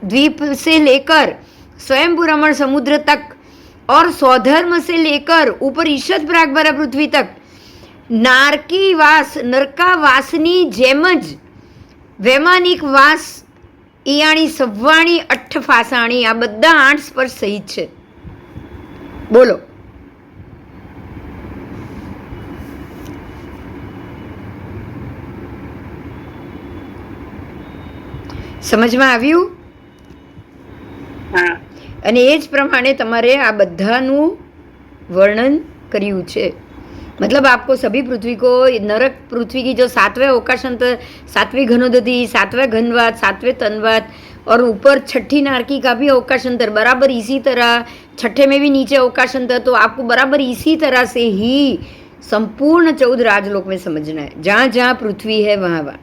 द्वीप से लेकर स्वयंभू रमण समुद्र तक और सौधर्म से लेकर ऊपर ईशत प्रागभारा पृथ्वी तक नारकी वास नरका वासनी जेमज વૈમાનિક વાસ ઈયાણી સવ્વાણી અઠ ફાસાણી, આ બધા 8 સ્પર્શ સહિત છે। બોલો, સમજમાં આવ્યું? हाँ અને એ જ પ્રમાણે તમારે આ બધાનું વર્ણન કર્યું છે। मतलब आपको सभी पृथ्वी को, नरक पृथ्वी की जो सातवें अवकाशांतर, सातवें घनोदधि, सातवें घनवात, सातवें तनवात और ऊपर छठी नारकी का भी अवकाशांतर बराबर इसी तरह, छठे में भी नीचे अवकाशांतर, तो आपको बराबर इसी तरह से ही संपूर्ण 14 राजलोक में समझना है। जहाँ जहाँ पृथ्वी है वहाँ वहाँ।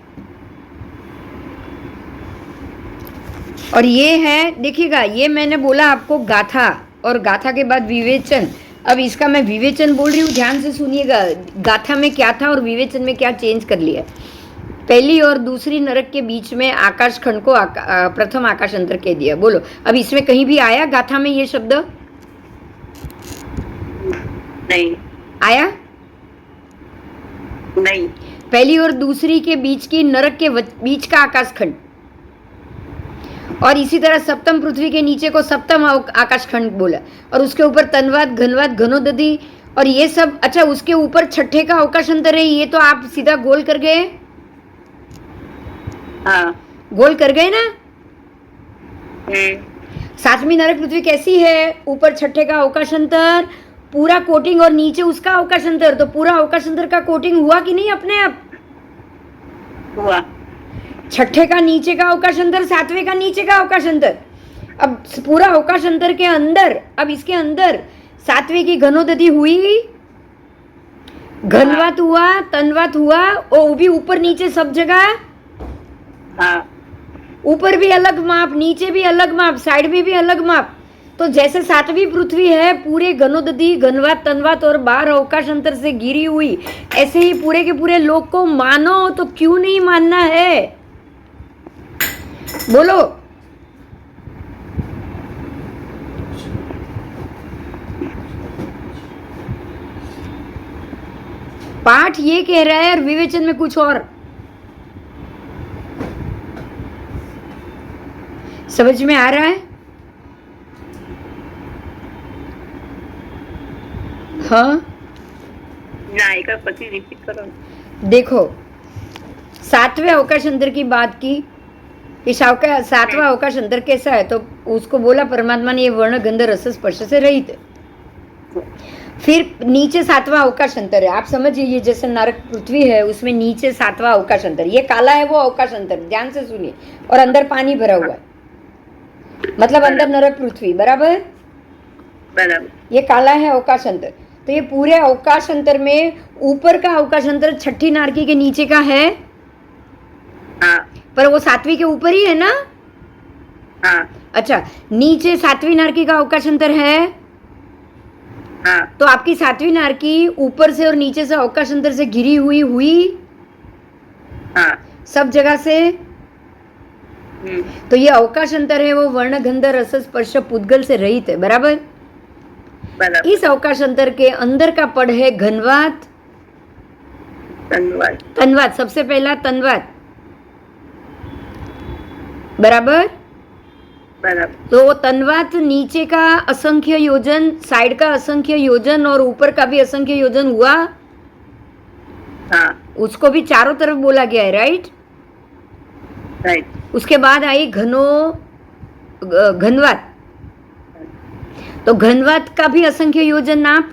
और ये है, देखिएगा, ये मैंने बोला आपको गाथा, और गाथा के बाद विवेचन। अब इसका मैं विवेचन बोल रही हूँ, ध्यान से सुनिएगा, गाथा में क्या था और विवेचन में क्या चेंज कर लिया। पहली और दूसरी नरक के बीच में आकाश खंड को प्रथम आकाश अंतर कह दिया। बोलो, अब इसमें कहीं भी आया गाथा में ये शब्द? नहीं आया? नहीं। पहली और दूसरी के बीच की नरक के बीच का आकाश खंड, और इसी तरह सप्तम पृथ्वी के नीचे को सप्तम आकाश खंड बोला, और उसके ऊपर तनवात घनवात घनोदधि और ये सब। अच्छा, उसके ऊपर छठे का अवकाश अंतर है, ये तो आप सीधा गोल कर गए। हाँ गोल कर गए ना। सातवीं नरक पृथ्वी कैसी है? ऊपर छठे का अवकाश अंतर, पूरा कोटिंग, और नीचे उसका अवकाश अंतर। तो पूरा अवकाश अंतर का कोटिंग हुआ कि नहीं अपने आप? हुआ। छठे का नीचे का अवकाश अंतर, सातवें का नीचे का अवकाश अंतर। अब पूरा अवकाश अंतर के अंदर, अब इसके अंदर सातवें की घनोदधि हुई, घनवात हुआ, तनवात हुआ, और वो भी ऊपर नीचे सब जगह। हाँ। ऊपर भी अलग माप, नीचे भी अलग माप, साइड में भी अलग माप। तो जैसे सातवीं पृथ्वी है पूरे घनोदधि घनवात तन्वात और 12 अवकाश अंतर से घिरी हुई, ऐसे ही पूरे के पूरे लोक को मानो तो क्यों नहीं मानना है? बोलो। पाठ ये कह रहा है और विवेचन में कुछ और। समझ में आ रहा है? हाँ, ना एक बार પછી रिपीट करो। देखो, सातवें अवकाश अंतर की बात की। ये सातवां अवकाश अंतर कैसा है? तो उसको बोला परमात्मा ने ये वर्ण गंध रस स्पर्श से रहित है। फिर नीचे सातवां अवकाश अंतर है। आप समझिए, ये जैसे नरक पृथ्वी है उसमें नीचे सातवां अवकाश अंतर, ये काला है वो अवकाश अंतर, ध्यान से सुनिए। और अंदर पानी भरा हुआ है, मतलब अंदर नरक पृथ्वी, बराबर? बराबर। ये काला है अवकाश अंतर। तो ये पूरे अवकाश अंतर में ऊपर का अवकाश अंतर छठी नारकी के नीचे का है। हाँ। पर वो सातवीं के ऊपर ही है ना? हाँ। अच्छा, नीचे सातवीं नारकी का अवकाश अंतर है। हाँ। तो आपकी सातवीं नारकी ऊपर से और नीचे से अवकाश अंतर से घिरी हुई हाँ। सब जगह से। तो ये अवकाश अंतर है वो वर्ण गंध रस स्पर्श पुद्गल से रहित है, बराबर? बराबर। इस अवकाश अंतर के अंदर का पद है घनवात तन्वात। तन्वात, सबसे पहला तन्वात, बराबर? बराबर। तो तन्वात नीचे का असंख्य योजन, साइड का असंख्य योजन और ऊपर का भी असंख्य योजन हुआ। हाँ। उसको भी चारों तरफ बोला गया है, राइट? राइट। उसके बाद आई घनवात। तो घनवात का भी असंख्य योजन नाप।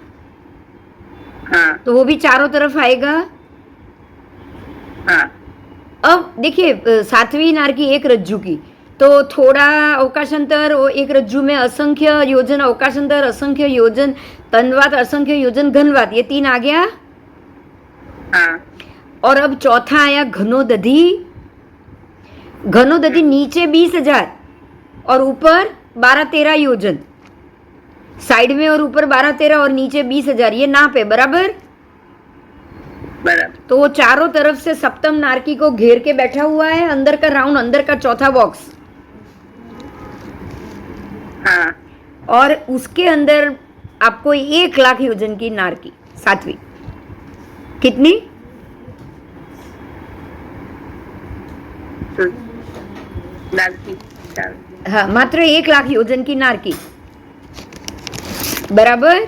हाँ। तो वो भी चारों तरफ आएगा। हाँ। अब देखिए, सातवीं नारकी एक रज्जू की, तो थोड़ा अवकाश अंतर और एक रज्जू में असंख्य योजन, अवकाश अंतर, असंख्य योजन, तन्वात, असंख्य योजन, घनवात, ये 3 आ गया। हाँ। और अब चौथा आया घनोदधि। घनोदधि नीचे 20,000 और ऊपर 12-13 योजन, साइड में और ऊपर 12-13 और नीचे 20,000, ये नाप है, बराबर? बराबर। तो वो चारों तरफ से सप्तम नारकी को घेर के बैठा हुआ है, अंदर का राउंड, अंदर का चौथा बॉक्स। हाँ। और उसके अंदर आपको 1 लाख योजन की नारकी, सातवीं। कितनी? तो नारकी 4। हाँ, मात्र 1 लाख योजन की नारकी, बराबर?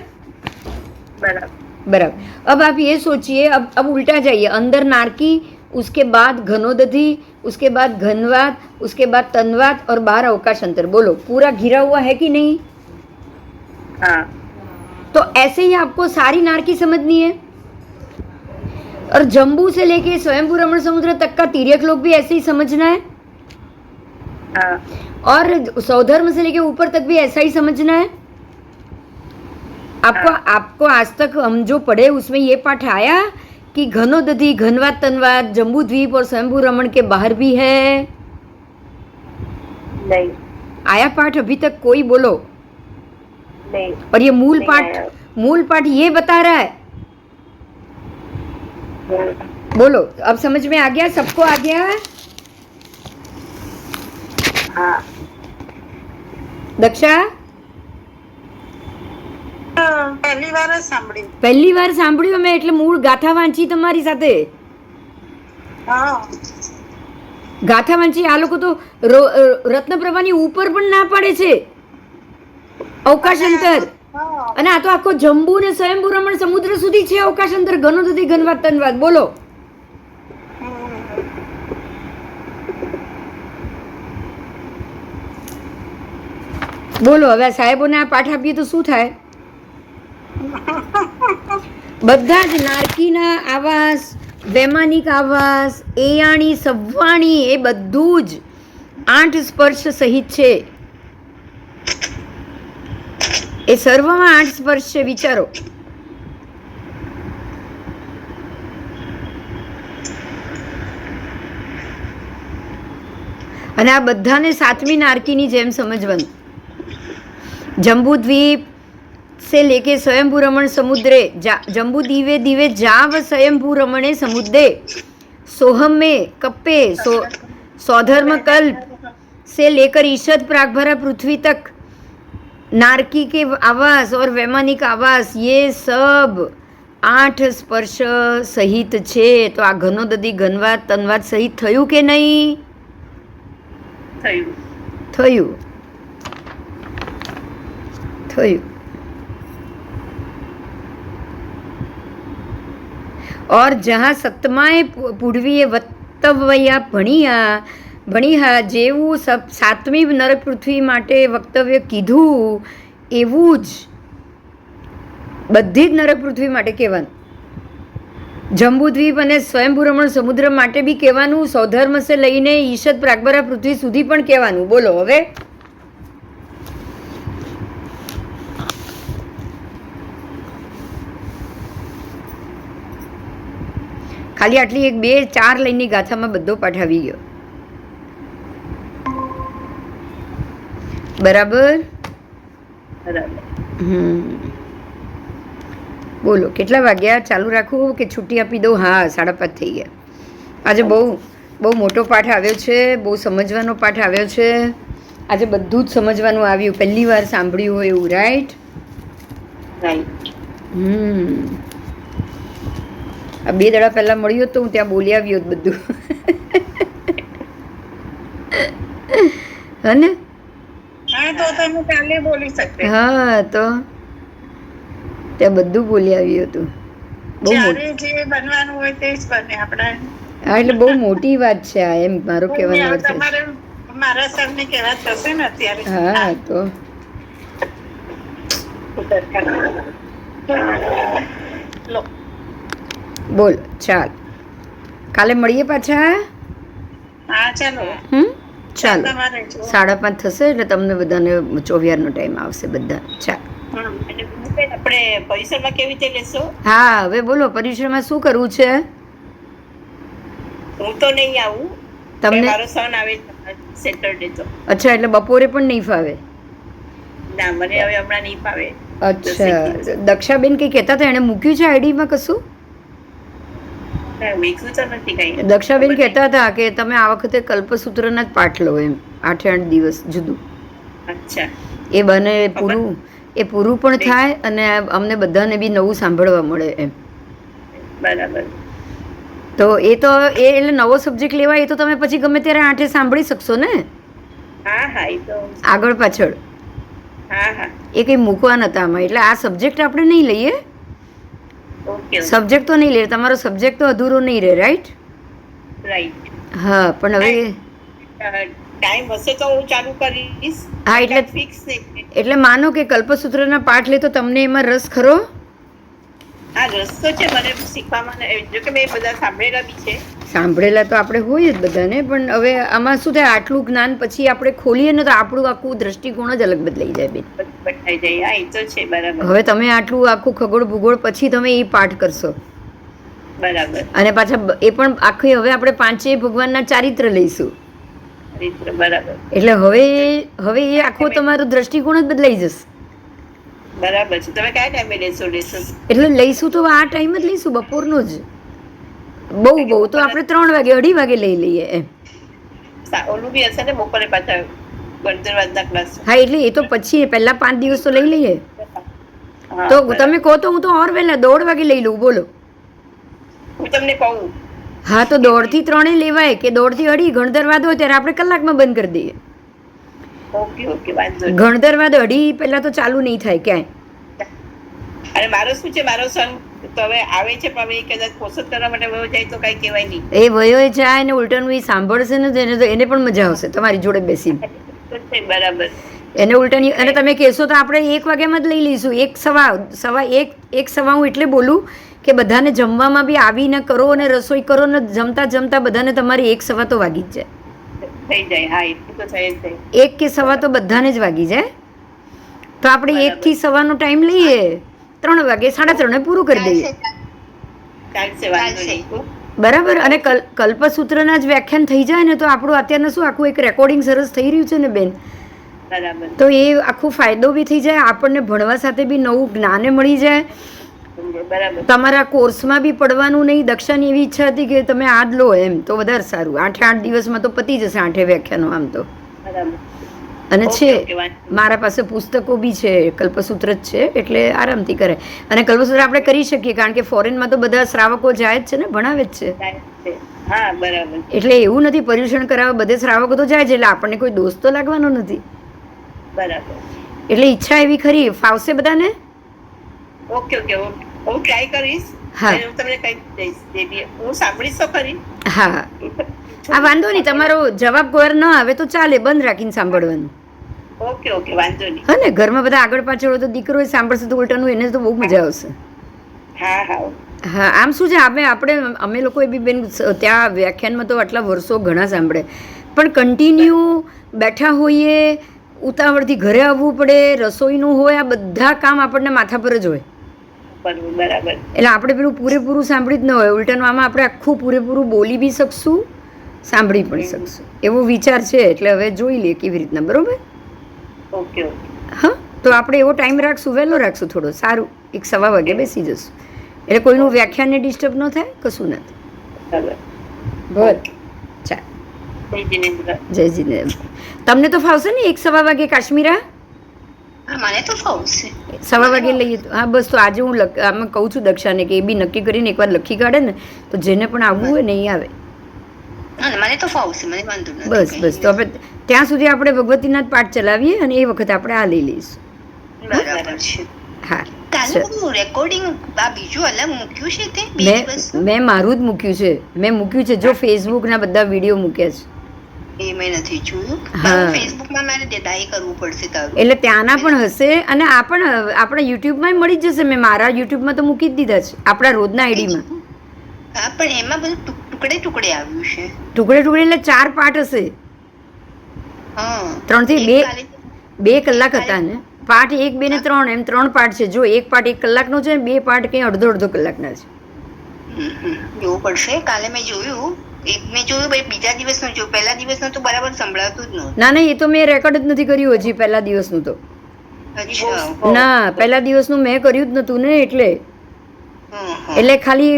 बराबर। बराबर। अब आप ये सोचिए, अब उल्टा जाइए, अंदर नारकी, उसके बाद घनोदधि, उसके बाद घनवात, उसके बाद तन्वात और 12 अवकाश अंतर। बोलो, पूरा घिरा हुआ है कि नहीं? हाँ। तो ऐसे ही आपको सारी नारकी समझनी है। और जम्बू से लेके स्वयंभू रमण समुद्र तक का तिर्यक लोक भी ऐसे ही समझना है। हाँ। और सौधर्म से लेके ऊपर तक भी ऐसा ही समझना है। आपको आज तक हम जो पढ़े उसमें ये पाठ आया कि घनोदधि घनवात तन्वात जम्बू द्वीप और स्वयंभू रमण के बाहर भी है? नहीं आया पाठ अभी तक? कोई बोलो। नहीं। और ये मूल पाठ ये बता रहा है। बोलो, अब समझ में आ गया? सबको आ गया? हाँ। दक्षा, પહેલી વાર જ સાંભળ્યું. પહેલી વાર સાંભળ્યું મેં, એટલે મૂળ ગાથા વાંચી તમારી સાથે. હા. ગાથા વાંચી. આ લોકો તો રત્નપ્રભાની ઉપર પણ ના પાડે છે અવકાશ અંતર. અને આ તો આખો જંબુ ને સ્વયંભૂ રમણ સમુદ્ર સુધી છે અવકાશ અંતર. ઘનોદધિ ઘનવાત તન્વાત. બોલો. બોલો, હવે સાહેબોને આ પાઠ આપીએ તો શું થાય? બધા જ નારકીના આવાસ, વૈમાનિક આવાસ, એયાણી, સવ્વાણી, એ બધું જ 8 સ્પર્શ સહિત છે. એ સર્વમાં 8 સ્પર્શ છે. વિચારો. અને આ બધાને સાતમી નારકીની જેમ સમજવાનું. जम्बू द्वीप से लेके स्वयंभू रमण समुद्रे जम्बू दीवे दीवे जाव स्वयंभू रमणे समुद्रे सोहम में कप्पे सौधर्म कल्प से लेकर ईशद प्रागभरा पृथ्वी तक नारकी के आवास और वैमानिक आवास ये सब 8 સ્પર્શ સહિત છે. તો આ ઘનોદદી ઘનવાદ તનવાદ સહિત થયું કે નહીં? થયું. થયું થયું. और जहाँ सतमाए पूर्वीए વક્તવ્યા ભણ્યા જેવું સાતમી નરક પૃથ્વી માટે વક્તવ્ય કીધું એવું જ બધી જ નરક પૃથ્વી માટે કહેવાનું. જંબુદ્વીપ અને સ્વયંભૂરમણ સમુદ્ર માટે બી કહેવાનું, સૌધર્મ સે લઈને ઈશદ પ્રાગભરા પૃથ્વી સુધી પણ કહેવાનું. બોલો હવે. ખાલી આટલી 1 2 4 લાઈનની ગાથામાં બધો પાઠ આવી ગયો. બરાબર. બોલો કેટલા વાગ્યા? ચાલુ રાખું કે છૂટી આપી દઉં? હા, 5:30 થઈ ગયા. આજે બહુ મોટો પાઠ આવ્યો છે, બહુ સમજવાનો પાઠ આવ્યો છે. આજે બધું જ સમજવાનું આવ્યું, પહેલી વાર સાંભળ્યું હોય એવું. રાઈટ. આ 2 દાડા પહેલા મળ્યો તો હું ત્યાં બોલી આવ્યો બધું. હા ને? હા, તો તમે કાલે બોલી શકતે. હા, તો ત્યાં બધું બોલી આવ્યું હતું. બહુ જ્યારે જે બનવાનું હોય તે જ બને આપણે. હા, એટલે બહુ મોટી વાત છે આ, એમ મારો કહેવાનો અર્થ છે. તમારે મારા સરને કહેવા થશે ને અત્યારે. હા, તો લો બોલ. ચાલ, કાલે મળીએ પાછા. હા, ચાલો. ચાલો, તમારે જો. 5:30 થશે એટલે તમને બધાને ચોવિયારનો ટાઈમ આવશે બધા. ચાલ. આપણે પરિસરમાં કેવી રીતે લેશો? હા, હવે બોલો પરિસરમાં શું કરવું છે? હું તો નહીં આવું, તમને મારો સન આવે સેટરડે તો. અચ્છા, એટલે બપોરે પણ નહીં ફાવે? ના, મને હવે હમણાં નહીં ફાવે. અચ્છા, દક્ષાબેન કંઈ કહેતા હતા, એણે મૂક્યું છે આઈડીમાં કશું? મેકશું તો નથી કઈ. દક્ષાબેન કહેતા હતા કે તમે આ વખતે કલ્પસૂત્રના જ પાઠ લો, એમ 8 દિવસ જુદું. અચ્છા. એ બને પૂરું પણ થાય અને અમને બધાને બી નવું સાંભળવા મળે એમ. બરાબર. તો એટલે નવો સબ્જેક્ટ લેવાય, એ તો તમે પછી ગમે ત્યારે 8 સાંભળી શકશો ને? હા હા, એ તો આગળ પાછળ. હા હા, એ કંઈ મૂકવા નતા આમાં, એટલે આ સબ્જેક્ટ આપણે નહીં લઈએ. ઓકે. સબ્જેક્ટ તો નહીં લે, તમારો સબ્જેક્ટ તો અધૂરો નહીં રહે. રાઈટ. રાઈટ. હા, પણ હવે ટાઈમ હશે તો હું ચાલુ કરીશ. હા, એટલે ફિક્સ નહીં. એટલે માનો કે કલ્પસૂત્રના પાઠ લે તો તમને એમાં રસ ખરો? હા, રસ્તો છે મને શીખવામાં. જો કે મેં બધા સાંભળેલા બી છે. સાંભળેલા તો આપણે હોય જ બધાને, પણ હવે આમાં શું થાય, આટલું જ્ઞાન પછી આપણે ખોલીએ ને તો આપણું આખું દ્રષ્ટિકોણ જ અલગ બદલાઈ જાય બેન. બદલાઈ જાય. હા, એ તો છે. બરાબર. હવે તમે આટલું આખું ખગોળ ભૂગોળ પછી તમે એ પાઠ કરશો. બરાબર. અને પાછા એ પણ આખી હવે આપણે 5 ભગવાનના ચારિત્ર લઈશું. બરાબર. એટલે હવે એ આખો તમારો દ્રષ્ટિકોણ જ બદલાઈ જશે. બરાબર છે. તમે કયા ટાઈમે લેશો? એટલે લઈશું તો આ ટાઈમ જ લઈશું, બપોરનો જ. બહુ તો આપણે 3 વાગે 2:30 વાગે લઈ લઈએ એમ. ઓલું બી હશે ને બપોરે પાછા ગણતરવાદના ક્લાસ. હા, એટલે એ તો પછી પહેલા 5 દિવસ તો લઈ લઈએ. તો તમે કહો તો હું તો ઓર વહેલા 1:30 વાગે લઈ લઉં. બોલો. હું તમને કહું. હા, તો 1:30 થી 3 લેવાય કે 1:30 થી 2:30 ગણતરવાદ હોય ત્યારે આપણે કલાકમાં બંધ કરી દઈએ. ઓકે ઓકે, વાંધો નહીં. ગણતરવાદ 2:30 પહેલા તો ચાલુ નહીં થાય ક્યાંય. અને મારો શું છે, મારો સન તો હવે આવે છે, પણ હવે કદાચ પોષણ કરવા માટે વયો જાય તો કઈ કહેવાય નહીં. એ વયો જાય ને ઉલટાનું એ સાંભળશે ને તો એને પણ મજા આવશે તમારી જોડે બેસીને. બરાબર. એને ઉલટાની અને તમે કહેશો તો આપણે 1 વાગ્યામાં જ લઈ લઈશું. 1:15 હું એટલે બોલું કે બધાને જમવામાં બી આવીને કરો અને રસોઈ કરો ને જમતા બધાને તમારી 1:15 તો વાગી જ જાય. થઈ જાય. હા, એટલું તો થઈ જ જાય. 1 કે 1:15 તો બધાને જ વાગી જાય. તો આપણે 1 થી 1:15 ટાઈમ લઈએ, 3 વાગે 3:30 પૂરું કરી દઈએ. ચાલશે, વાંધો નહીં. બરાબર. અને કલ્પસૂત્રના જ વ્યાખ્યાન થઈ જાય ને તો આપણું અત્યારનું શું આખું એક રેકોર્ડિંગ સરસ થઈ રહ્યું છે ને બેન. બરાબર. તો એ આખો ફાયદો બી થઈ જાય, આપણને ભણવા સાથે બી નવું જ્ઞાને મળી જાય. બરાબર. તમારા કોર્સમાં બી પડવાનું નહીં. દક્ષાની એવી ઈચ્છા હતી કે તમે આ જ લો એમ, તો વધારે સારું. 8 દિવસમાં તો પતી જશે 8 વ્યાખ્યાનો આમ તો. બરાબર. અને ઓકે, છે ઓકે, વાંધો નહીં. મારા પાસે પુસ્તકો બી છે, કલ્પસૂત્ર જ છે, એટલે આરામથી કરે. અને કલ્પસૂત્ર આપણે કરી શકીએ, કારણ કે ફોરેનમાં તો બધા શ્રાવકો જાય જ છે ને, ભણાવે જ છે. થાય છે. હા, બરાબર. એટલે એવું નથી પર્યુષણ કરાવવા બધે શ્રાવકો તો જાય છે, એટલે આપણને કોઈ દોસ્ત તો લાગવાનો નથી. બરાબર. એટલે ઈચ્છા એવી ખરી. ફાવશે બધાને? ઓકે, ઓકે, હું ટ્રાય કરીશ. હા. અને હું તમને કહી દઈશ. જે બી હું સાંભળીશ તો ખરી. હા, આ વાંધો નહીં. તમારો જવાબ કોઈ ન આવે તો ચાલે, બંધ રાખીને સાંભળવાનું. ઓકે, ઓકે, વાંધો નહીં. હા ને, ઘરમાં બધા આગળ પાછળ હોય તો દીકરો એ સાંભળશે તો ઉલટાનું એને તો બહુ મજા આવશે. હા, હા. હા, આમ શું છે, અમે લોકો બી બેન ત્યાં વ્યાખ્યાનમાં તો આટલા વર્ષો ઘણા સાંભળે, પણ કન્ટિન્યુ બેઠા હોઈએ, ઉતાવળથી ઘરે આવવું પડે, રસોઈનું હોય, આ બધા કામ આપણને માથા પર જ હોય. બરાબર. એટલે આપણે પેલું પૂરેપૂરું સાંભળી જ ન હોય. ઉલટાનું આમાં આપણે આખું પૂરેપૂરું બોલી બી શકશું, સાંભળી પણ શકશું, એવો વિચાર છે. એટલે હવે જોઈ લઈએ કેવી રીતના. બરોબર? Okay, okay. હા, તો આપણે એવો ટાઈમ રાખશું, વહેલો રાખશું થોડો, સારું. 1:15 વાગે બેસી જશું, એટલે કોઈનું વ્યાખ્યાનને ડિસ્ટર્બ ન થાય, કશું ના થાય. બરાબર. ભલે, ચાલ. જય જિનેન્દ્ર. જય જીનેન્દ્ર. તમને તો ફાવશે ને 1:15 વાગે કાશ્મીરા? મને તો ફાવશે. 1:15 વાગે લઈએ તો હા, બસ. તો આજે હું આમાં કહું છું દક્ષાને કે એ બી નક્કી કરીને એકવાર લખી કાઢે ને, તો જેને પણ આવવું હોય ને એ આવે. મને તો ફાવશે, મને વાંધો નથી. બસ બસ. તો આપણે ત્યાં સુધી આપણે ભગવતીના જ પાઠ ચલાવીએ અને એ વખતે આપણે આ લઈ લઈશું. બરાબર છે. હા, કાલે હું રેકોર્ડિંગ આ બીજું અલગ મૂક્યું છે તે 2 દિવસ મેં મારું જ મૂક્યું છે. મેં મૂક્યું છે, જો ફેસબુકના બધા વિડીયો મૂક્યા છે. એ મેં નથી જોયું. હા. ફેસબુકમાં મારે ડાઈ કરવું પડશે તારું. એટલે ત્યાંના પણ હશે અને આ પણ આપણા યુટ્યુબમાં મળી જ જશે. મેં મારા યુટ્યુબમાં તો મૂકી જ દીધા છે, આપણા રોજના આઈડીમાં. હા, પણ એમાં બધું ટુકડે ટુકડે આવ્યું છે. ટુકડે ટુકડે એટલે 4 પાર્ટ હશે. હા, 3 થી એક કાલે 2 કલાક હતા ને. પાર્ટ 1, 2 ને 3 એમ 3 પાર્ટ છે. જો એક પાર્ટ 1 કલાકનો છે, 2 પાર્ટ કંઈ અડધો કલાકના છે. જોવું પડશે. કાલે મેં જોયું, એક મેં જોયું, ભાઈ બીજા દિવસનું જોયું. પહેલા દિવસનું તો બરાબર સંભળાતું જ નહોતું. ના એ તો મેં રેકોર્ડ જ નથી કર્યું હજી પહેલા દિવસનું તો. અચ્છા. ના, પહેલા દિવસનું મેં કર્યું જ નતું ને, એટલે ખાલી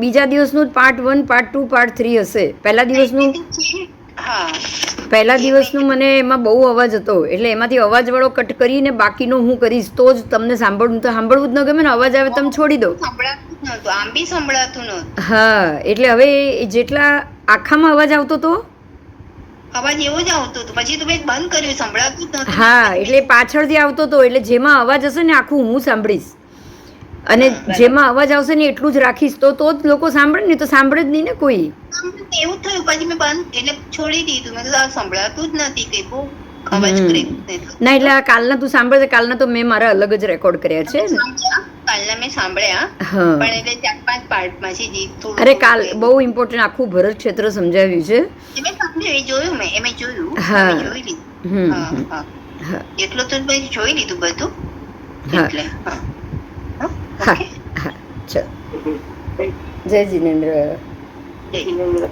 બીજા દિવસનું પાર્ટ 1, પાર્ટ 2, પાર્ટ 3 હશે. પહેલા દિવસનું મને એમાં બહુ અવાજ હતો, એટલે એમાંથી અવાજવાળો કટ કરીને બાકીનો હું કરીશ, તો જ તમને સાંભળવું. તો સાંભળવું જ ન ગમે ને, અવાજ આવે તમે છોડી દો. સંભળાતું જ નહોતું, આમ બી સંભળાતું નહોતું. હા, એટલે હવે જેટલા આખામાં અવાજ આવતો હતો, અવાજ એવો જ આવતો હતો. પછી તો મેં બંધ કર્યું, સંભળાતું જ નહોતું. હા, એટલે પાછળથી આવતો હતો. એટલે જેમાં અવાજ હશે ને આખું હું સાંભળીશ, અને જેમાં અવાજ આવશે ને એટલું જ રાખીશ, તો જ લોકો સાંભળે ને, તો સાંભળે જ નહીં ને કોઈ. એવું થયું. પછી મેં બંધ એટલે છોડી દીધું. મેં કીધું સંભળાતું જ નથી, કઈ બહુ અવાજ કરે. ના, એટલે આ કાલના તું સાંભળે, કાલના તો મેં મારા અલગ જ રેકોર્ડ કર્યા છે ને. કાલના મેં સાંભળ્યા, હા, પણ એટલે 4-5 પાર્ટમાં છે જે થોડું. અરે કાલ બહુ ઇમ્પોર્ટન્ટ આખું ભરત ક્ષેત્ર સમજાવ્યું છે. મેં સમજ્યું, એ જોયું મેં, એમ જોયું, હા. મેં જોઈ લીધું. હા, હા એટલું તો મેં જોઈ લીધું બધું. હા એટલે હા ઓકે. હા. ચલ, જય જીનેન્દ્ર. જય જિનેન્દ્ર.